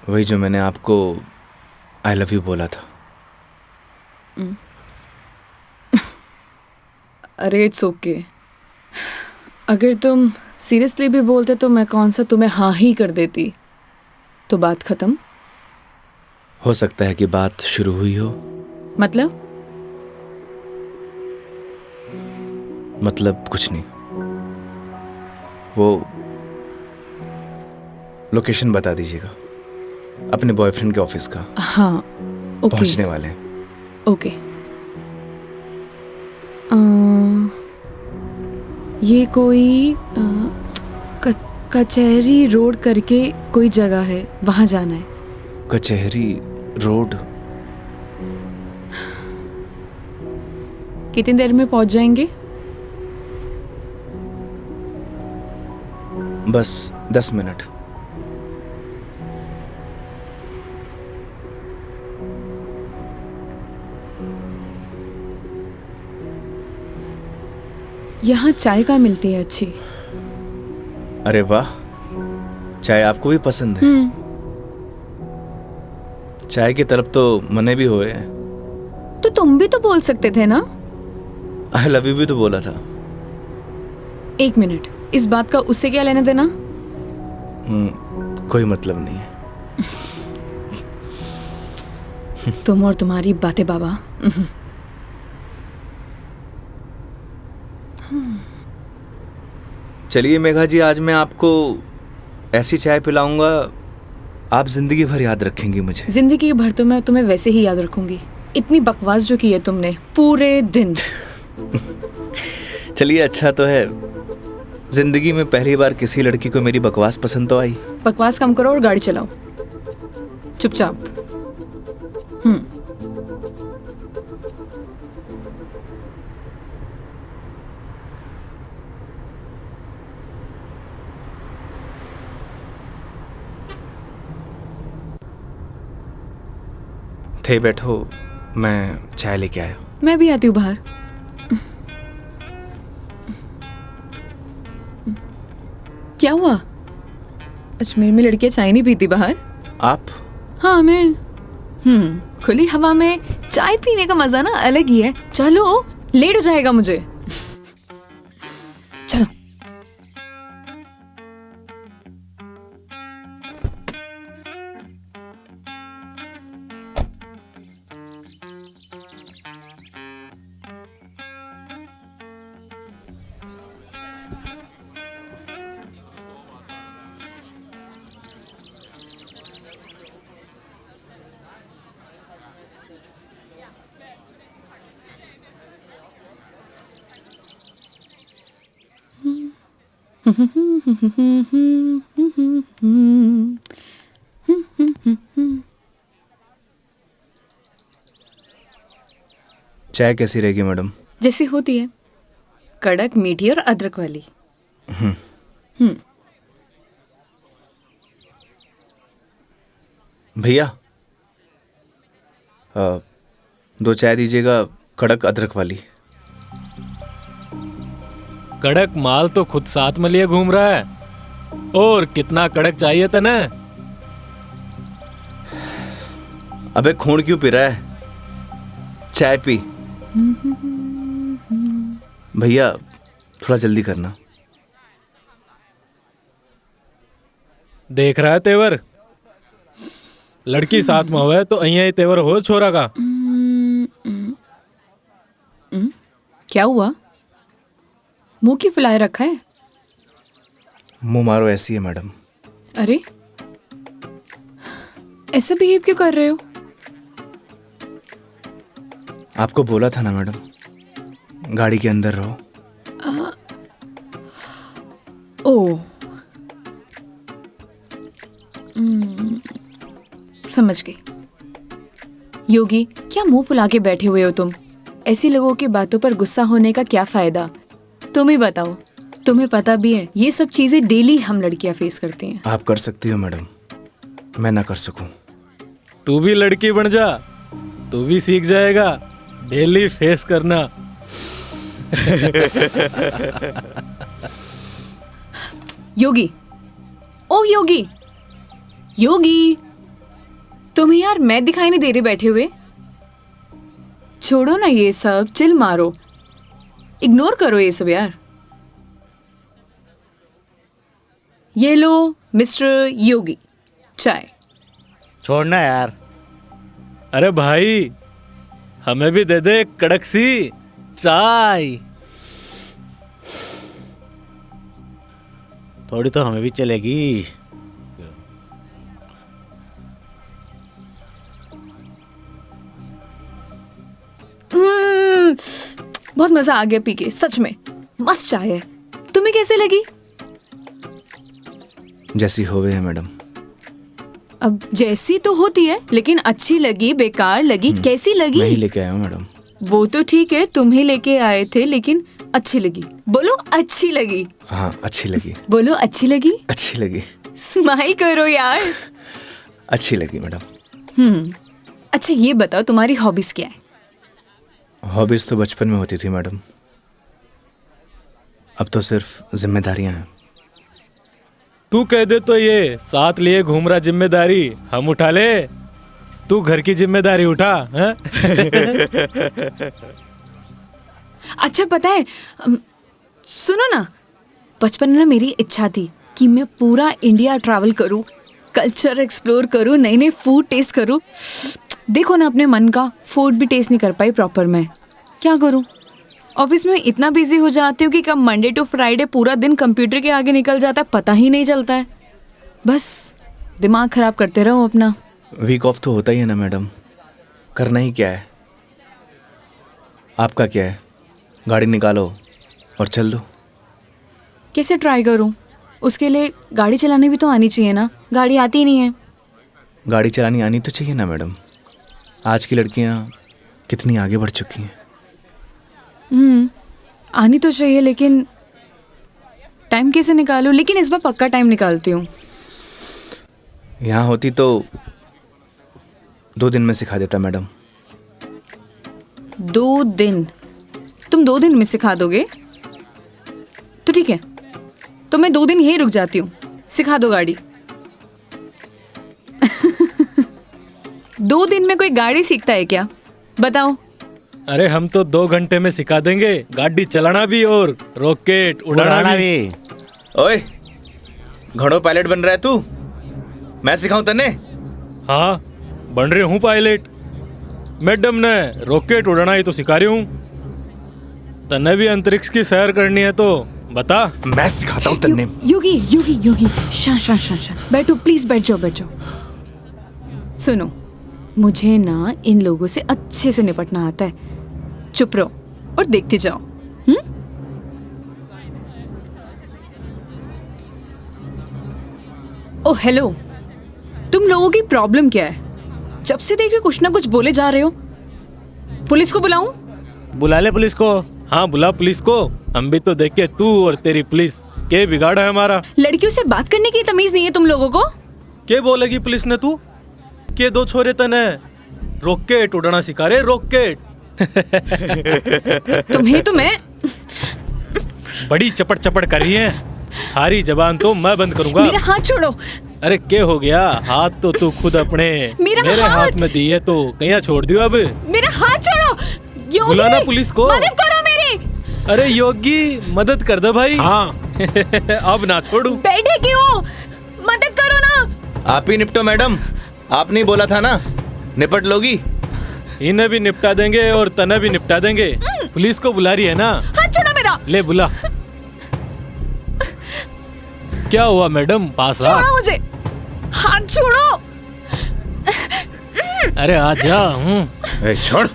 वही जो मैंने आपको आई लव यू बोला था।
अरे इट्स ओके। अगर तुम सीरियसली भी बोलते तो मैं कौन सा तुम्हें हाँ ही कर देती, तो बात खत्म।
हो सकता है कि बात शुरू हुई हो। मतलब कुछ नहीं। वो लोकेशन बता दीजिएगा। अपने बॉयफ्रेंड के ऑफिस का।
हाँ ओके
पहुंचने वाले।
ओके। ये कोई कचहरी रोड करके कोई जगह है, वहां जाना है।
कचहरी रोड।
कितनी देर में पहुंच जाएंगे?
बस 10 मिनट।
यहाँ चाय का मिलती है अच्छी।
अरे वाह, चाय आपको भी पसंद है? चाय की तरफ तो मने भी हुए हैं।
तो तुम भी तो बोल सकते थे ना।
आई लव यू भी तो बोला था।
1 मिनट, इस बात का उससे क्या लेना देना?
कोई मतलब नहीं है।
तुम और तुम्हारी बातें बाबा।
चलिए मेघा जी, आज मैं आपको ऐसी चाय पिलाऊंगा, आप जिंदगी भर याद रखेंगी मुझे।
जिंदगी भर तो मैं तुम्हें वैसे ही याद रखूंगी। इतनी बकवास जो की है तुमने पूरे दिन।
चलिए अच्छा तो है, जिंदगी में पहली बार किसी लड़की को मेरी बकवास पसंद तो आई।
बकवास कम करो और गाड़ी चलाओ चुपचाप।
थे बैठो, मैं चाय लेके आया।
मैं भी आती हूँ बाहर। क्या हुआ? अजमेर में लड़कियां चाय नहीं पीती बाहर?
आप?
हाँ मैं। खुली हवा में चाय पीने का मजा ना अलग ही है। चलो, लेट हो जाएगा मुझे। चलो।
चाय कैसी रहेगी मैडम?
जैसी होती है, कड़क, मीठी और अदरक वाली।
भैया 2 चाय दीजिएगा, कड़क अदरक वाली।
कड़क माल तो खुद साथ में लिए घूम रहा है, और कितना कड़क चाहिए था ना?
अबे खून क्यों पी रहा है? चाय पी। भैया थोड़ा जल्दी करना।
देख रहा है तेवर? लड़की साथ में हुआ तो अहिया ही तेवर हो छोरा का।
क्या हुआ? मुंह क्यों फुलाए रखा है?
मुंह मारो ऐसी है मैडम।
अरे ऐसा बिहेव क्यों कर रहे हो?
आपको बोला था ना मैडम, गाड़ी के अंदर रहो।
ओ समझ गई। योगी, क्या मुंह फुला के बैठे हुए हो तुम? ऐसी लोगों की बातों पर गुस्सा होने का क्या फायदा? तुम ही बताओ। तुम्हें पता भी है ये सब चीजें डेली हम लड़कियां फेस करती हैं।
आप कर सकती हो मैडम, मैं ना कर सकूं।
तू भी लड़की बन जा, तू भी सीख जाएगा डेली फेस करना।
योगी, ओ योगी, योगी, तुम्हें यार मैं दिखाई नहीं दे रही बैठे हुए? छोड़ो ना ये सब, चिल मारो, इग्नोर करो ये सब यार। ये लो मिस्टर योगी, चाय।
छोड़ना यार।
अरे भाई, हमें भी दे दे कड़क सी चाय।
थोड़ी तो हमें भी चलेगी।
बहुत मजा आ गया पी के, सच में मस्त चाय है। तुम्हें कैसे लगी?
जैसी होवे है मैडम।
अब जैसी तो होती है, लेकिन अच्छी लगी, बेकार लगी, कैसी लगी?
मैं ही लेके आया हूँ मैडम।
वो तो ठीक है, तुम ही लेके आए थे, लेकिन अच्छी लगी। बोलो अच्छी लगी।
हाँ अच्छी लगी।
बोलो अच्छी लगी।
अच्छी लगी।
स्माइल करो यार।
अच्छी लगी मैडम।
अच्छा ये बताओ तुम्हारी हॉबीज क्या है?
हॉबीज तो बचपन में होती थी मैडम, अब तो सिर्फ जिम्मेदारियां हैं।
तू कह दे तो ये साथ लिए घूम रहा जिम्मेदारी हम उठा ले, तू घर की जिम्मेदारी उठा है?
अच्छा पता है, सुनो ना, बचपन में ना मेरी इच्छा थी कि मैं पूरा इंडिया ट्रैवल करूं, कल्चर एक्सप्लोर करूं, नई नई फूड टेस्ट करूं। देखो ना, अपने मन का फूड भी टेस्ट नहीं कर पाई प्रॉपर मैं। क्या करूं? ऑफिस में इतना बिजी हो जाती हूँ कि कब मंडे टू फ्राइडे पूरा दिन कंप्यूटर के आगे निकल जाता है, पता ही नहीं चलता है। बस दिमाग खराब करते रहो अपना।
वीक ऑफ तो होता ही है ना मैडम, करना ही क्या है। आपका क्या है, गाड़ी निकालो और चल दो।
कैसे ट्राई करूं? उसके लिए गाड़ी चलानी भी तो आनी चाहिए ना, गाड़ी आती ही नहीं है।
गाड़ी चलानी आनी तो चाहिए ना मैडम, आज की लड़कियां कितनी आगे बढ़ चुकी हैं।
आनी तो चाहिए, लेकिन टाइम कैसे निकालूं? लेकिन इस बार पक्का टाइम निकालती हूँ।
यहाँ होती तो 2 दिन में सिखा देता मैडम।
2 दिन? तुम 2 दिन में सिखा दोगे? तो ठीक है, तो मैं 2 दिन यहीं रुक जाती हूँ, सिखा दो गाड़ी। 2 दिन में कोई गाड़ी सीखता है क्या? बताओ।
अरे हम तो 2 घंटे में सिखा देंगे, गाड़ी चलाना भी और रॉकेट उड़ाना भी।
ओए, घोड़ो पायलट बन रहा है तू? मैं सिखाऊं तन्ने?
हाँ बन रही हूँ पायलट। मैडम ने रॉकेट उड़ाना ही तो सिखा रही हूँ। तन्ने भी अंतरिक्ष की सैर करनी है तो बता।
मैं सिखाता हूँ तन्ने।
योगी योगी योगी, शांत शांत शांत शांत, बैठो प्लीज, बैठ जाओ बैठ जाओ। सुनो, मुझे ना इन लोगों से अच्छे से निपटना आता है। चुप रहो और देखते जाओ। ओ हेलो, तुम लोगों की प्रॉब्लम क्या है? जब से देख रहे कुछ ना कुछ बोले जा रहे हो। पुलिस को बुलाऊं?
बुला ले पुलिस को।
हाँ बुला पुलिस को, हम भी तो देखे तू और तेरी पुलिस के बिगाड़ा है हमारा।
लड़कियों से बात करने की तमीज नहीं है तुम लोगों को?
क्या बोलेगी पुलिस ने तू? के 2 छोरे तने रॉकेट उड़ाना सिखा रहे, रॉकेट।
तुम्हें तो मैं
बड़ी चपड़ चपड़ कर रही है, हारी जबान तो मैं बंद करूंगा।
मेरा हाथ छोड़ो।
अरे क्या हो गया? हाथ तो तू खुद अपने मेरे हाथ में दी है तो कहीं छोड़ दियो अब।
मेरा हाथ छोड़ो। योगी,
बुलाना पुलिस को।
मदद करो मेरी।
अरे योगी मदद कर दे भाई। हाँ। अब ना छोड़ू।
बैठे क्यों? मदद करो ना।
आप ही निपटो मैडम, आपने बोला था ना निपट लोगी।
इन्हें भी निपटा देंगे और तने भी निपटा देंगे। पुलिस को बुला रही है ना?
हाथ छोड़ो मेरा।
ले बुला। क्या हुआ मैडम? पास आ।
छोड़ो मुझे, हाथ छोड़ो।
अरे आजा।
छोड़।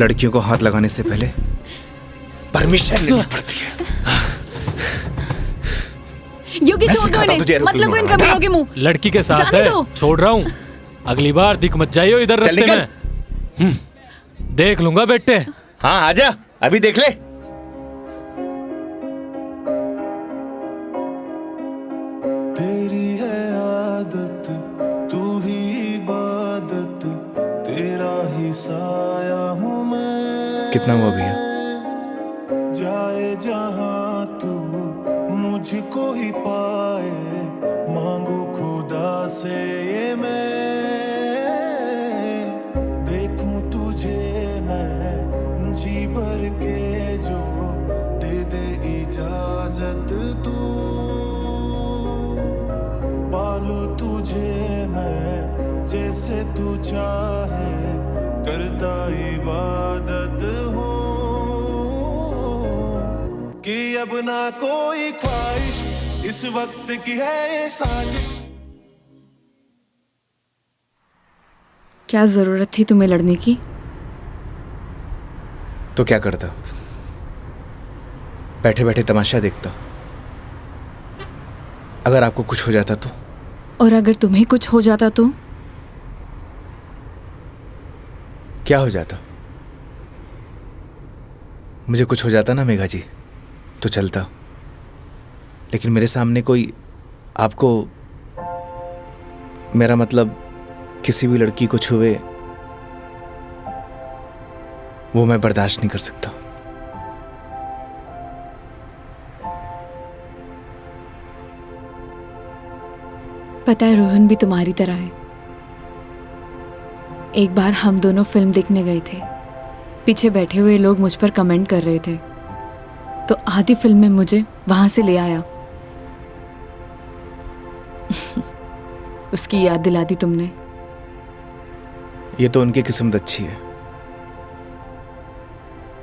लड़कियों को हाथ लगाने से पहले परमिशन लेनी पड़ती है।
योगी छोड़ दो इन्हें, मत लगो इन कमीनों के मुंह।
लड़की के साथ
जाने
है,
दो।
छोड़ रहा हूँ। अगली बार दिख मत जाइयो इधर रास्ते में। देख लूंगा बेटे।
हाँ आजा, अभी देख ले।
तेरी है आदत, तू ही इबादत, तेरा ही साया हूँ मैं।
कितना हुआ भैया?
जाए जहाँ तू मुझको ही पाए, मांगू खुदा से ये मैं, देखूं तुझे मैं जी भर के, जो दे दे इजाजत तू, पालू तुझे मैं जैसे तू चाहे, करता इबादत हूँ कि अब ना कोई ख्वाहिश, इस वक्त की है ये साजिश।
क्या जरूरत थी तुम्हें लड़ने की?
तो क्या करता? बैठे बैठे तमाशा देखता? अगर आपको कुछ हो जाता तो?
और अगर तुम्हें कुछ हो जाता तो?
क्या हो जाता? मुझे कुछ हो जाता ना मेघा जी, तो चलता। लेकिन मेरे सामने कोई आपको, मेरा मतलब किसी भी लड़की को छुए, वो मैं बर्दाश्त नहीं कर सकता।
पता है रोहन भी तुम्हारी तरह है। एक बार हम दोनों फिल्म देखने गए थे। पीछे बैठे हुए लोग मुझ पर कमेंट कर रहे थे, तो आधी फिल्म में मुझे वहां से ले आया। उसकी याद दिला दी तुमने।
ये तो उनकी किस्मत अच्छी है।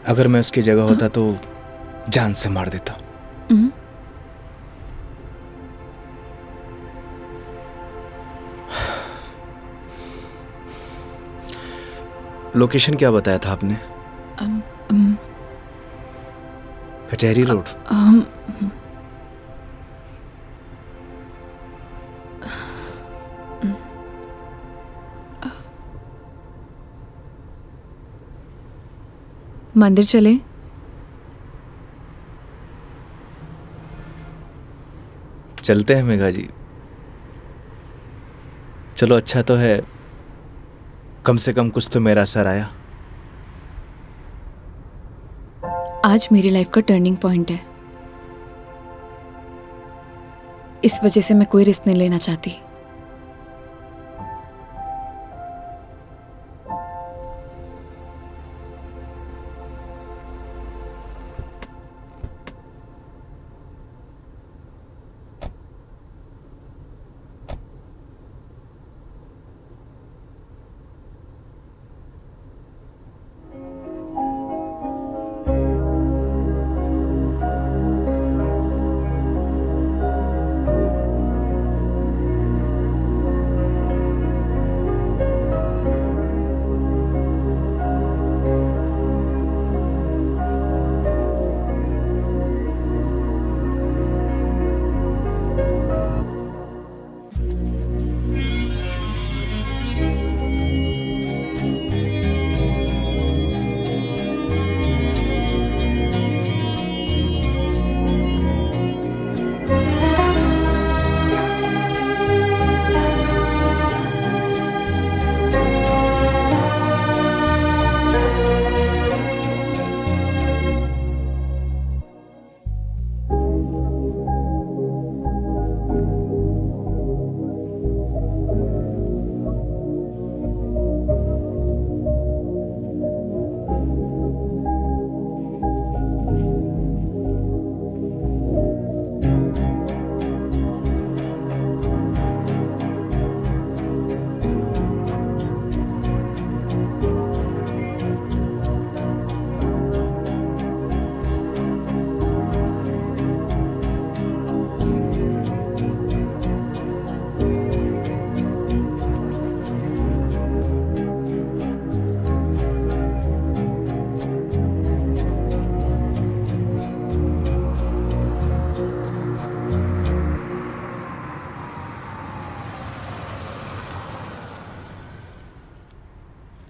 अगर मैं उसकी जगह होता तो जान से मार देता। लोकेशन क्या बताया था आपने? कचहरी रोड।
मंदिर चले?
चलते हैं मेघा जी। चलो, अच्छा तो है, कम से कम कुछ तो मेरा असर आया।
आज मेरी लाइफ का टर्निंग पॉइंट है। इस वजह से मैं कोई रिस्क नहीं लेना चाहती।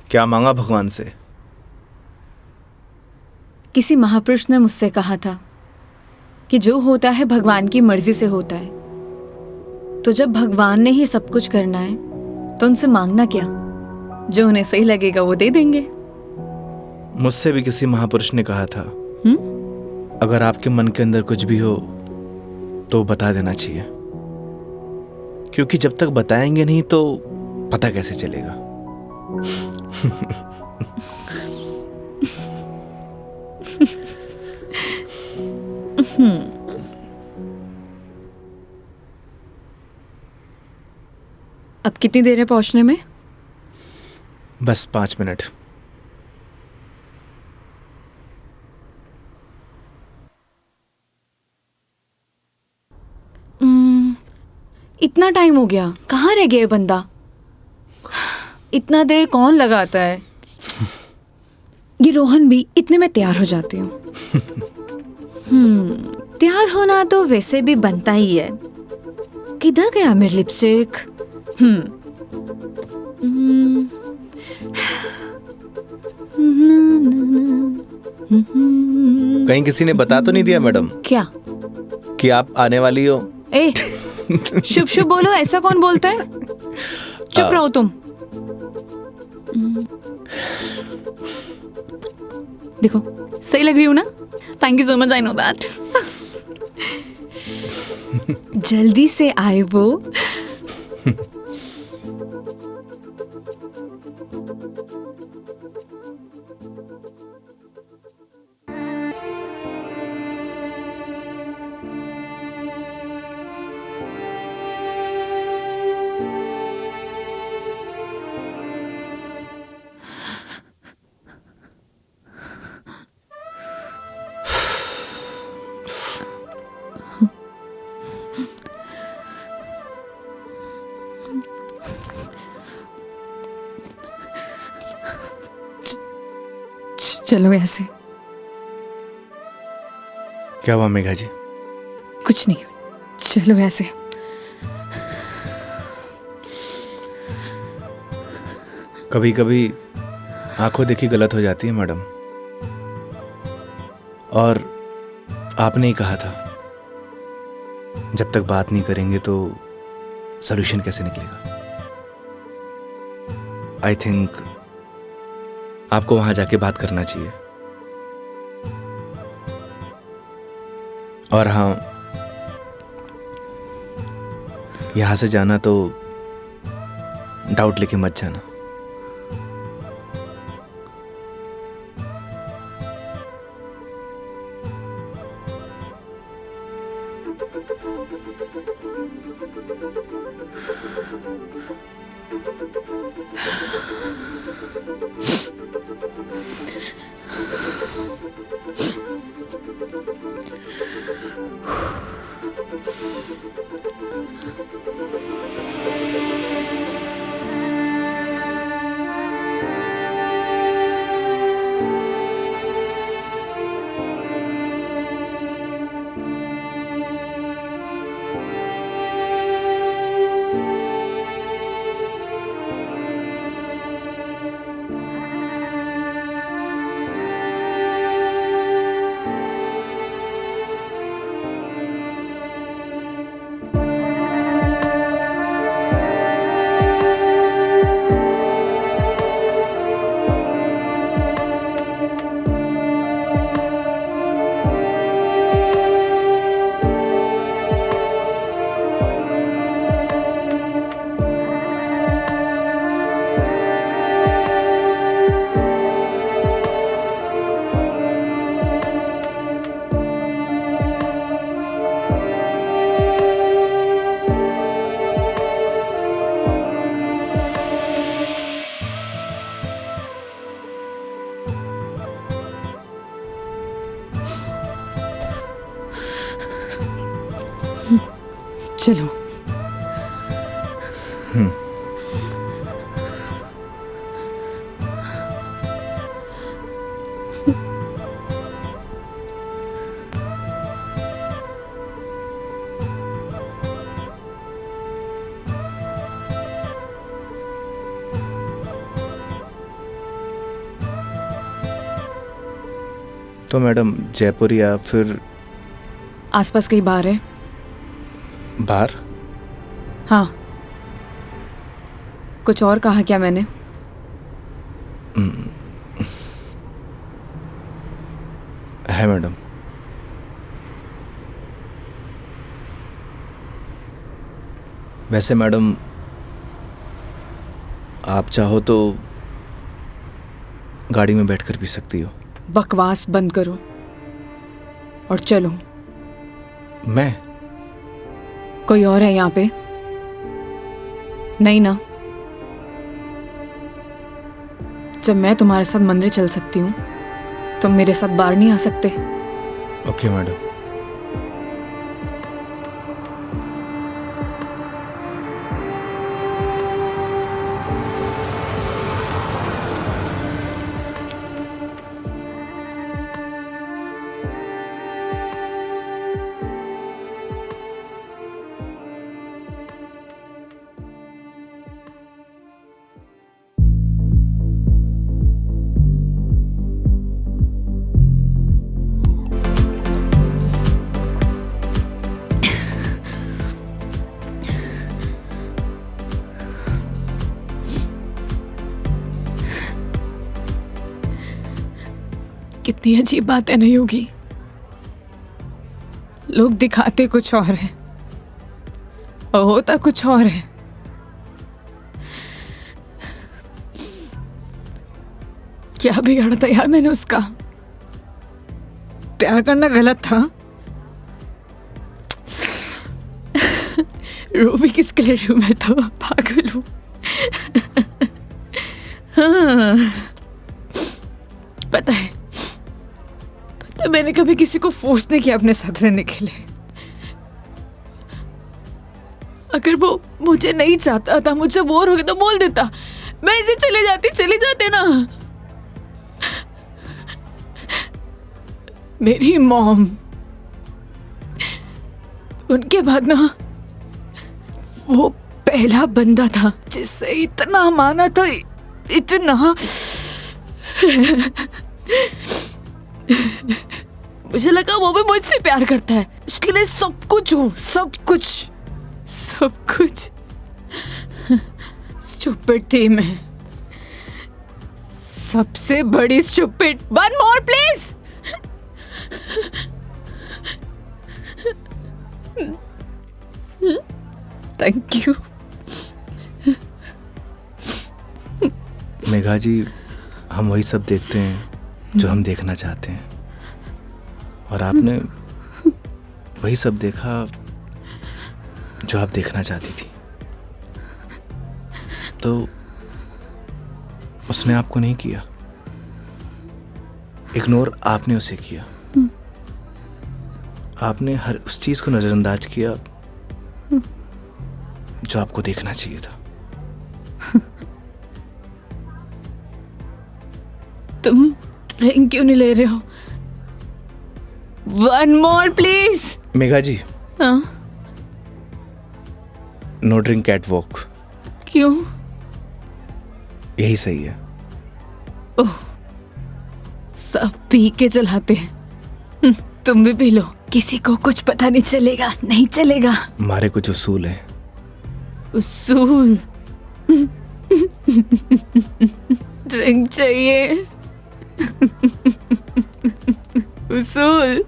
क्या मांगा भगवान से?
किसी महापुरुष ने मुझसे कहा था कि जो होता है भगवान की मर्जी से होता है। तो जब भगवान ने ही सब कुछ करना है तो उनसे मांगना क्या? जो उन्हें सही लगेगा वो दे देंगे।
मुझसे भी किसी महापुरुष ने कहा था, अगर आपके मन के अंदर कुछ भी हो तो बता देना चाहिए, क्योंकि जब तक बताएंगे नहीं तो पता कैसे चलेगा।
अब कितनी देर है पहुंचने में?
बस 5 मिनट।
इतना टाइम हो गया, कहाँ रह गया ये बंदा? इतना देर कौन लगाता है? ये रोहन भी, इतने में तैयार हो जाती हूँ।
तैयार होना तो वैसे भी बनता ही है। किधर गया मेरी लिपस्टिक?
कहीं किसी ने बता तो नहीं दिया मैडम
क्या?
कि आप आने वाली हो?
ए, शुभ शुभ बोलो, ऐसा कौन बोलता है? चुप रहो तुम। देखो सही लग रही हूँ ना? Thank you so much, I know that. जल्दी से आए वो। चलो ऐसे।
क्या हुआ मेघा जी?
कुछ नहीं, चलो ऐसे।
कभी कभी आंखों देखी गलत हो जाती है मैडम, और आपने ही कहा था जब तक बात नहीं करेंगे तो सॉल्यूशन कैसे निकलेगा। आई थिंक आपको वहां जाके बात करना चाहिए। और हाँ, यहां से जाना तो डाउट लेके मत जाना।
चलो।
तो मैडम जयपुर या फिर
आसपास कहीं बार है?
बाहर?
हाँ। कुछ और कहा क्या मैंने?
है मैडम। वैसे मैडम आप चाहो तो गाड़ी में बैठकर पी सकती हो।
बकवास बंद करो और चलो।
मैं?
कोई और है यहाँ पे? नहीं ना? जब मैं तुम्हारे साथ मंदिर चल सकती हूँ, तुम मेरे साथ बाहर नहीं आ सकते?
Okay madam.
कितनी अजीब बात है ना योगी। लोग दिखाते कुछ और है और होता कुछ और है। क्या बिगाड़ा था यार मैंने उसका? प्यार करना गलत था। रो भी किसके लिए रू, मैं तो पागल हूँ। हाँ। पता है मैंने कभी किसी को फोर्स नहीं किया अपने साथ रहने के लिए। अगर वो मुझे नहीं चाहता था, मुझसे बोर हो गया तो बोल देता, मैं इसे चले जाते ना। मेरी मॉम, उनके बाद ना वो पहला बंदा था जिससे इतना माना था, इतना। मुझे लगा वो भी मुझसे प्यार करता है, उसके लिए सब कुछ हूँ, सब कुछ। स्टूपिड थी मैं, सबसे बड़ी stupid. One more please. Thank you.
Megha ji, हम वही सब देखते हैं जो हम देखना चाहते हैं, और आपने वही सब देखा जो आप देखना चाहती थी। तो उसने आपको नहीं किया, इग्नोर आपने उसे किया। आपने हर उस चीज को नजरअंदाज किया जो आपको देखना चाहिए था।
तुम ड्रिंक क्यों नहीं ले रहे हो? One more please.
Megha ji,
हाँ?
No drink at walk.
क्यों?
यही सही है।
ओह, सब पी के चलाते हैं। तुम भी पी लो, किसी को कुछ पता नहीं चलेगा। नहीं चलेगा।
हमारे कुछ उसूल हैं।
उसूल? ड्रिंक चाहिए। उसूल?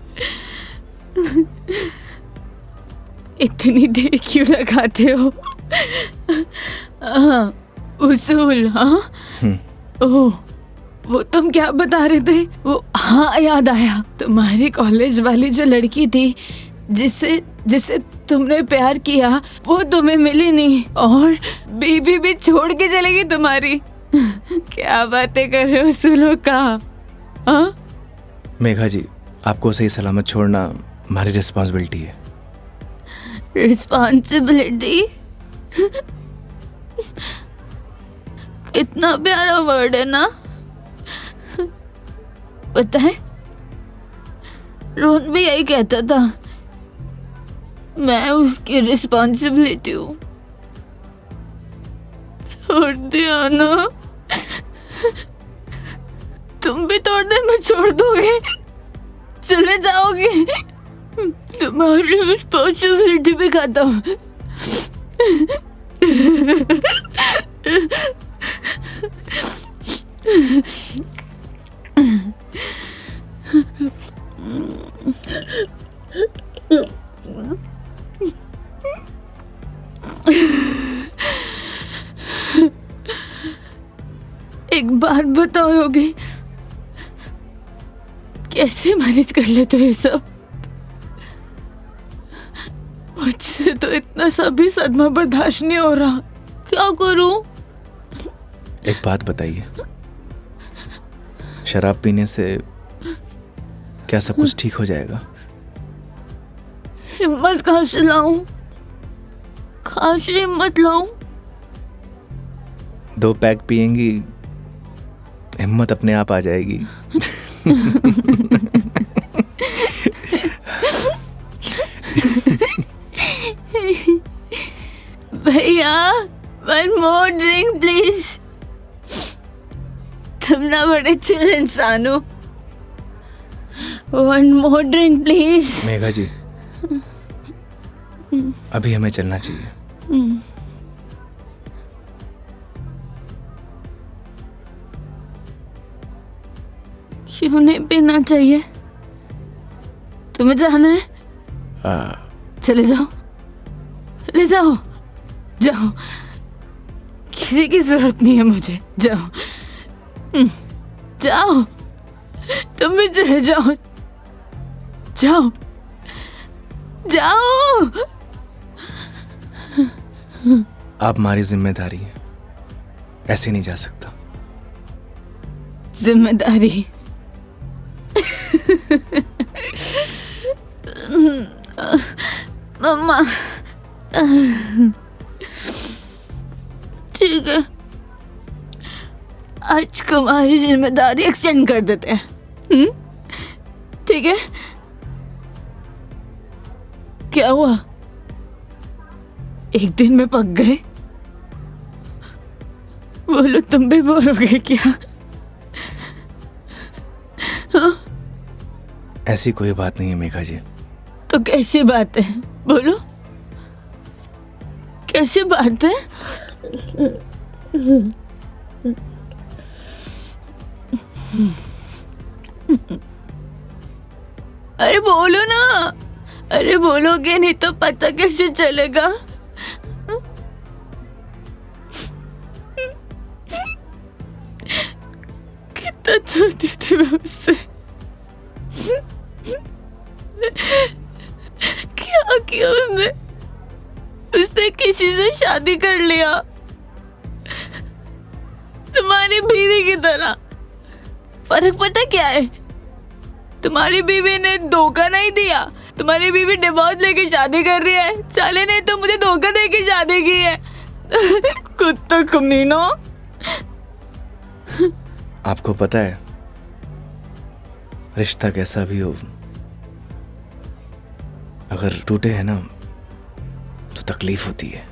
इतनी देर क्यों लगाते हो? हाँ, उसूल। हाँ। ओह, वो तुम क्या बता रहे थे? वो, हाँ याद आया, तुम्हारी कॉलेज वाली जो लड़की थी जिससे तुमने प्यार किया, वो तुम्हें मिली नहीं और बीबी भी छोड़ के चलेगी तुम्हारी। क्या बातें कर रहे हो उसूलों का? हाँ?
मेघा जी, आपको सही सलामत छोड़ना हमारी रिस्पॉन्सिबिलिटी है।
रिस्पॉन्सिबिलिटी? इतना प्यारा वर्ड है ना। पता है, रोहन भी यही कहता था, मैं उसकी रिस्पॉन्सिबिलिटी हूँ। छोड़ दिया ना? तुम भी थोड़ी में छोड़ दोगे, चले जाओगे, तुम्हारी रिस्पॉन्सिबिलिटी भी खत्म। एक बात बताओ योगी, कैसे मैनेज कर लेते हो ये सब? मुझसे तो इतना सा भी सदमा बर्दाश्त नहीं हो रहा, क्या करूं?
एक बात बताइए, शराब पीने से क्या सब कुछ ठीक हो जाएगा?
हिम्मत कहाँ से लाऊं? कहाँ से हिम्मत लाऊं?
2 पैक पिएंगी, हिम्मत अपने आप आ जाएगी।
भैया, वन मोर ड्रिंक प्लीज। तुम ना बड़े चिल इंसान हो। One more drink please.
Megha ji, अभी हमें चलना चाहिए।
क्यों नहीं पीना चाहिए? तुम्हें जाना है? चले जाओ, ले जाओ, जाओ, किसी की जरूरत नहीं है मुझे, जाओ, जाओ, तुम भी चले जाओ, जाओ, जाओ।
आप हमारी जिम्मेदारी है, ऐसे नहीं जा सकता।
जिम्मेदारी? मम्मा, ठीक है, आज तुम्हारी जिम्मेदारी एक्सटेंड कर देते हैं। ठीक है? क्या हुआ? एक दिन में पक गए? बोलो, तुम भी बोलोगे क्या? हाँ?
ऐसी कोई बात नहीं है मेघा जी।
तो कैसी बात है? बोलो, कैसी बात है? अरे बोलो ना, अरे बोलोगे नहीं तो पता कैसे चलेगा? कितना चाहती थी मैं उससे, क्या किया उसने? उसने किसी से शादी कर लिया, तुम्हारी बीवी की तरह। फर्क पता क्या है? तुम्हारी बीवी ने धोखा नहीं दिया, तुम्हारी बीवी डिवोर्स लेके शादी कर रही है। साले ने तो मुझे धोखा दे के शादी की है। कुत्ता कमीना।
आपको पता है, रिश्ता कैसा भी हो, अगर टूटे है ना तो तकलीफ होती है।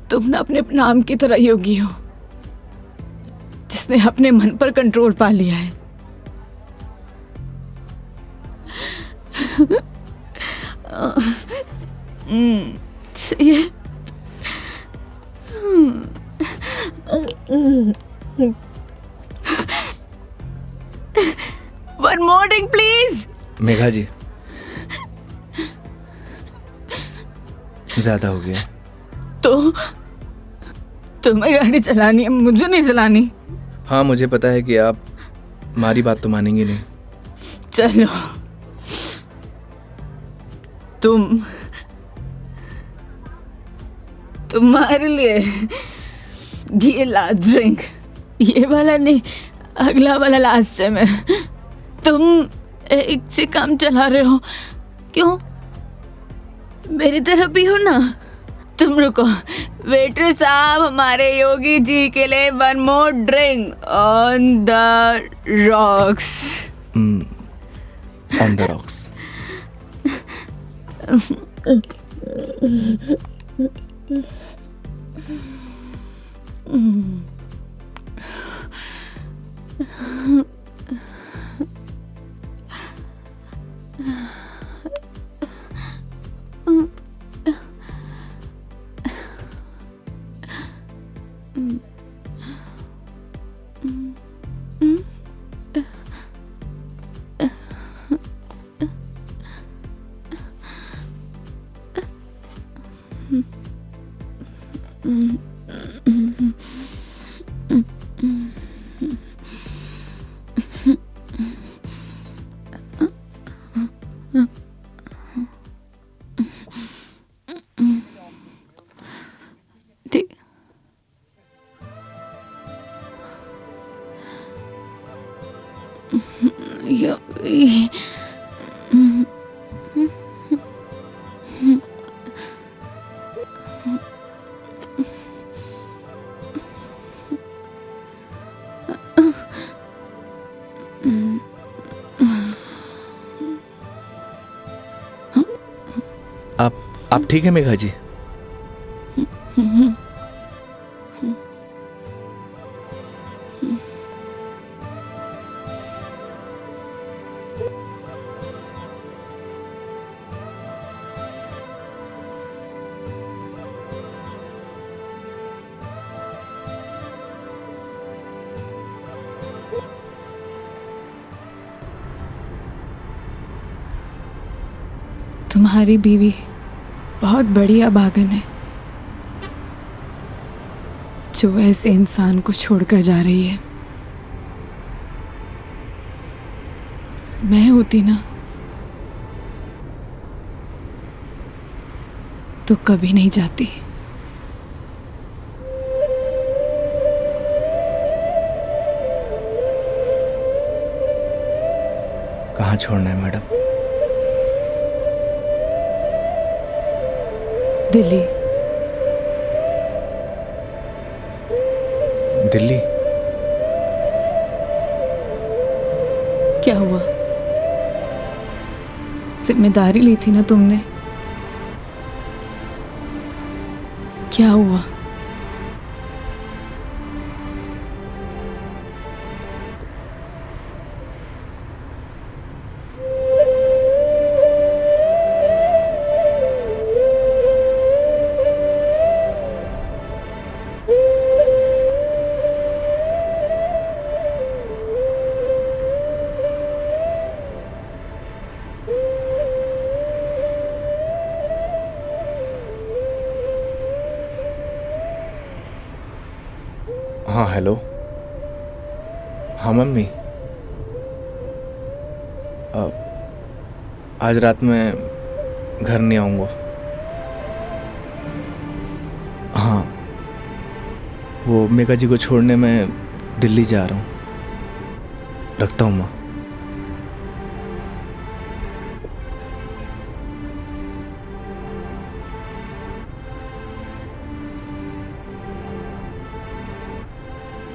तुम ना अपने नाम की तरह योगी हो, जिसने अपने मन पर कंट्रोल पा लिया है। सही है। One more drink, please.
Megha जी, ज्यादा हो गया।
तो तुम्हें गाड़ी चलानी है, मुझे नहीं चलानी।
हाँ, मुझे पता है कि आप हमारी बात तो मानेंगे नहीं।
चलो, तुम्हारे लिए ये लास्ट ड्रिंक, ये वाला नहीं, अगला वाला लास्ट टाइम है। तुम एक से काम चला रहे हो, क्यों? मेरी तरह भी हो ना। तुम रुको, वेटर साहब, हमारे योगी जी के लिए one more drink on the rocks.
On the rocks. आप ठीक है मेघा जी?
तुम्हारी बीवी बहुत बड़ी अभागन है जो ऐसे इंसान को छोड़कर जा रही है। मैं होती ना तो कभी नहीं जाती।
कहाँ छोड़ना है मैडम?
दिल्ली।
दिल्ली?
क्या हुआ? जिम्मेदारी ली थी ना तुमने, क्या हुआ?
हाँ हेलो। हाँ मम्मी, आज रात में घर नहीं आऊँगा। हाँ, वो मेघा जी को छोड़ने मैं दिल्ली जा रहा हूँ। रखता हूँ माँ।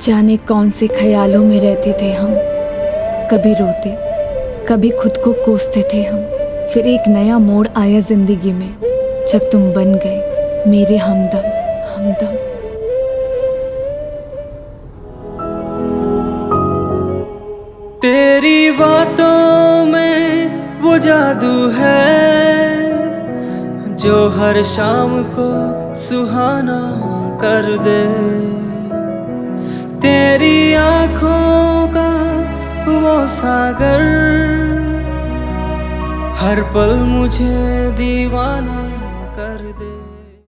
जाने कौन से ख्यालों में रहते थे हम, कभी रोते कभी खुद को कोसते थे हम। फिर एक नया मोड़ आया जिंदगी में जब तुम बन गए मेरे हमदम हमदम।
तेरी बातों में वो जादू है जो हर शाम को सुहाना कर दे। तेरी आँखों का वो सागर हर पल मुझे दीवाना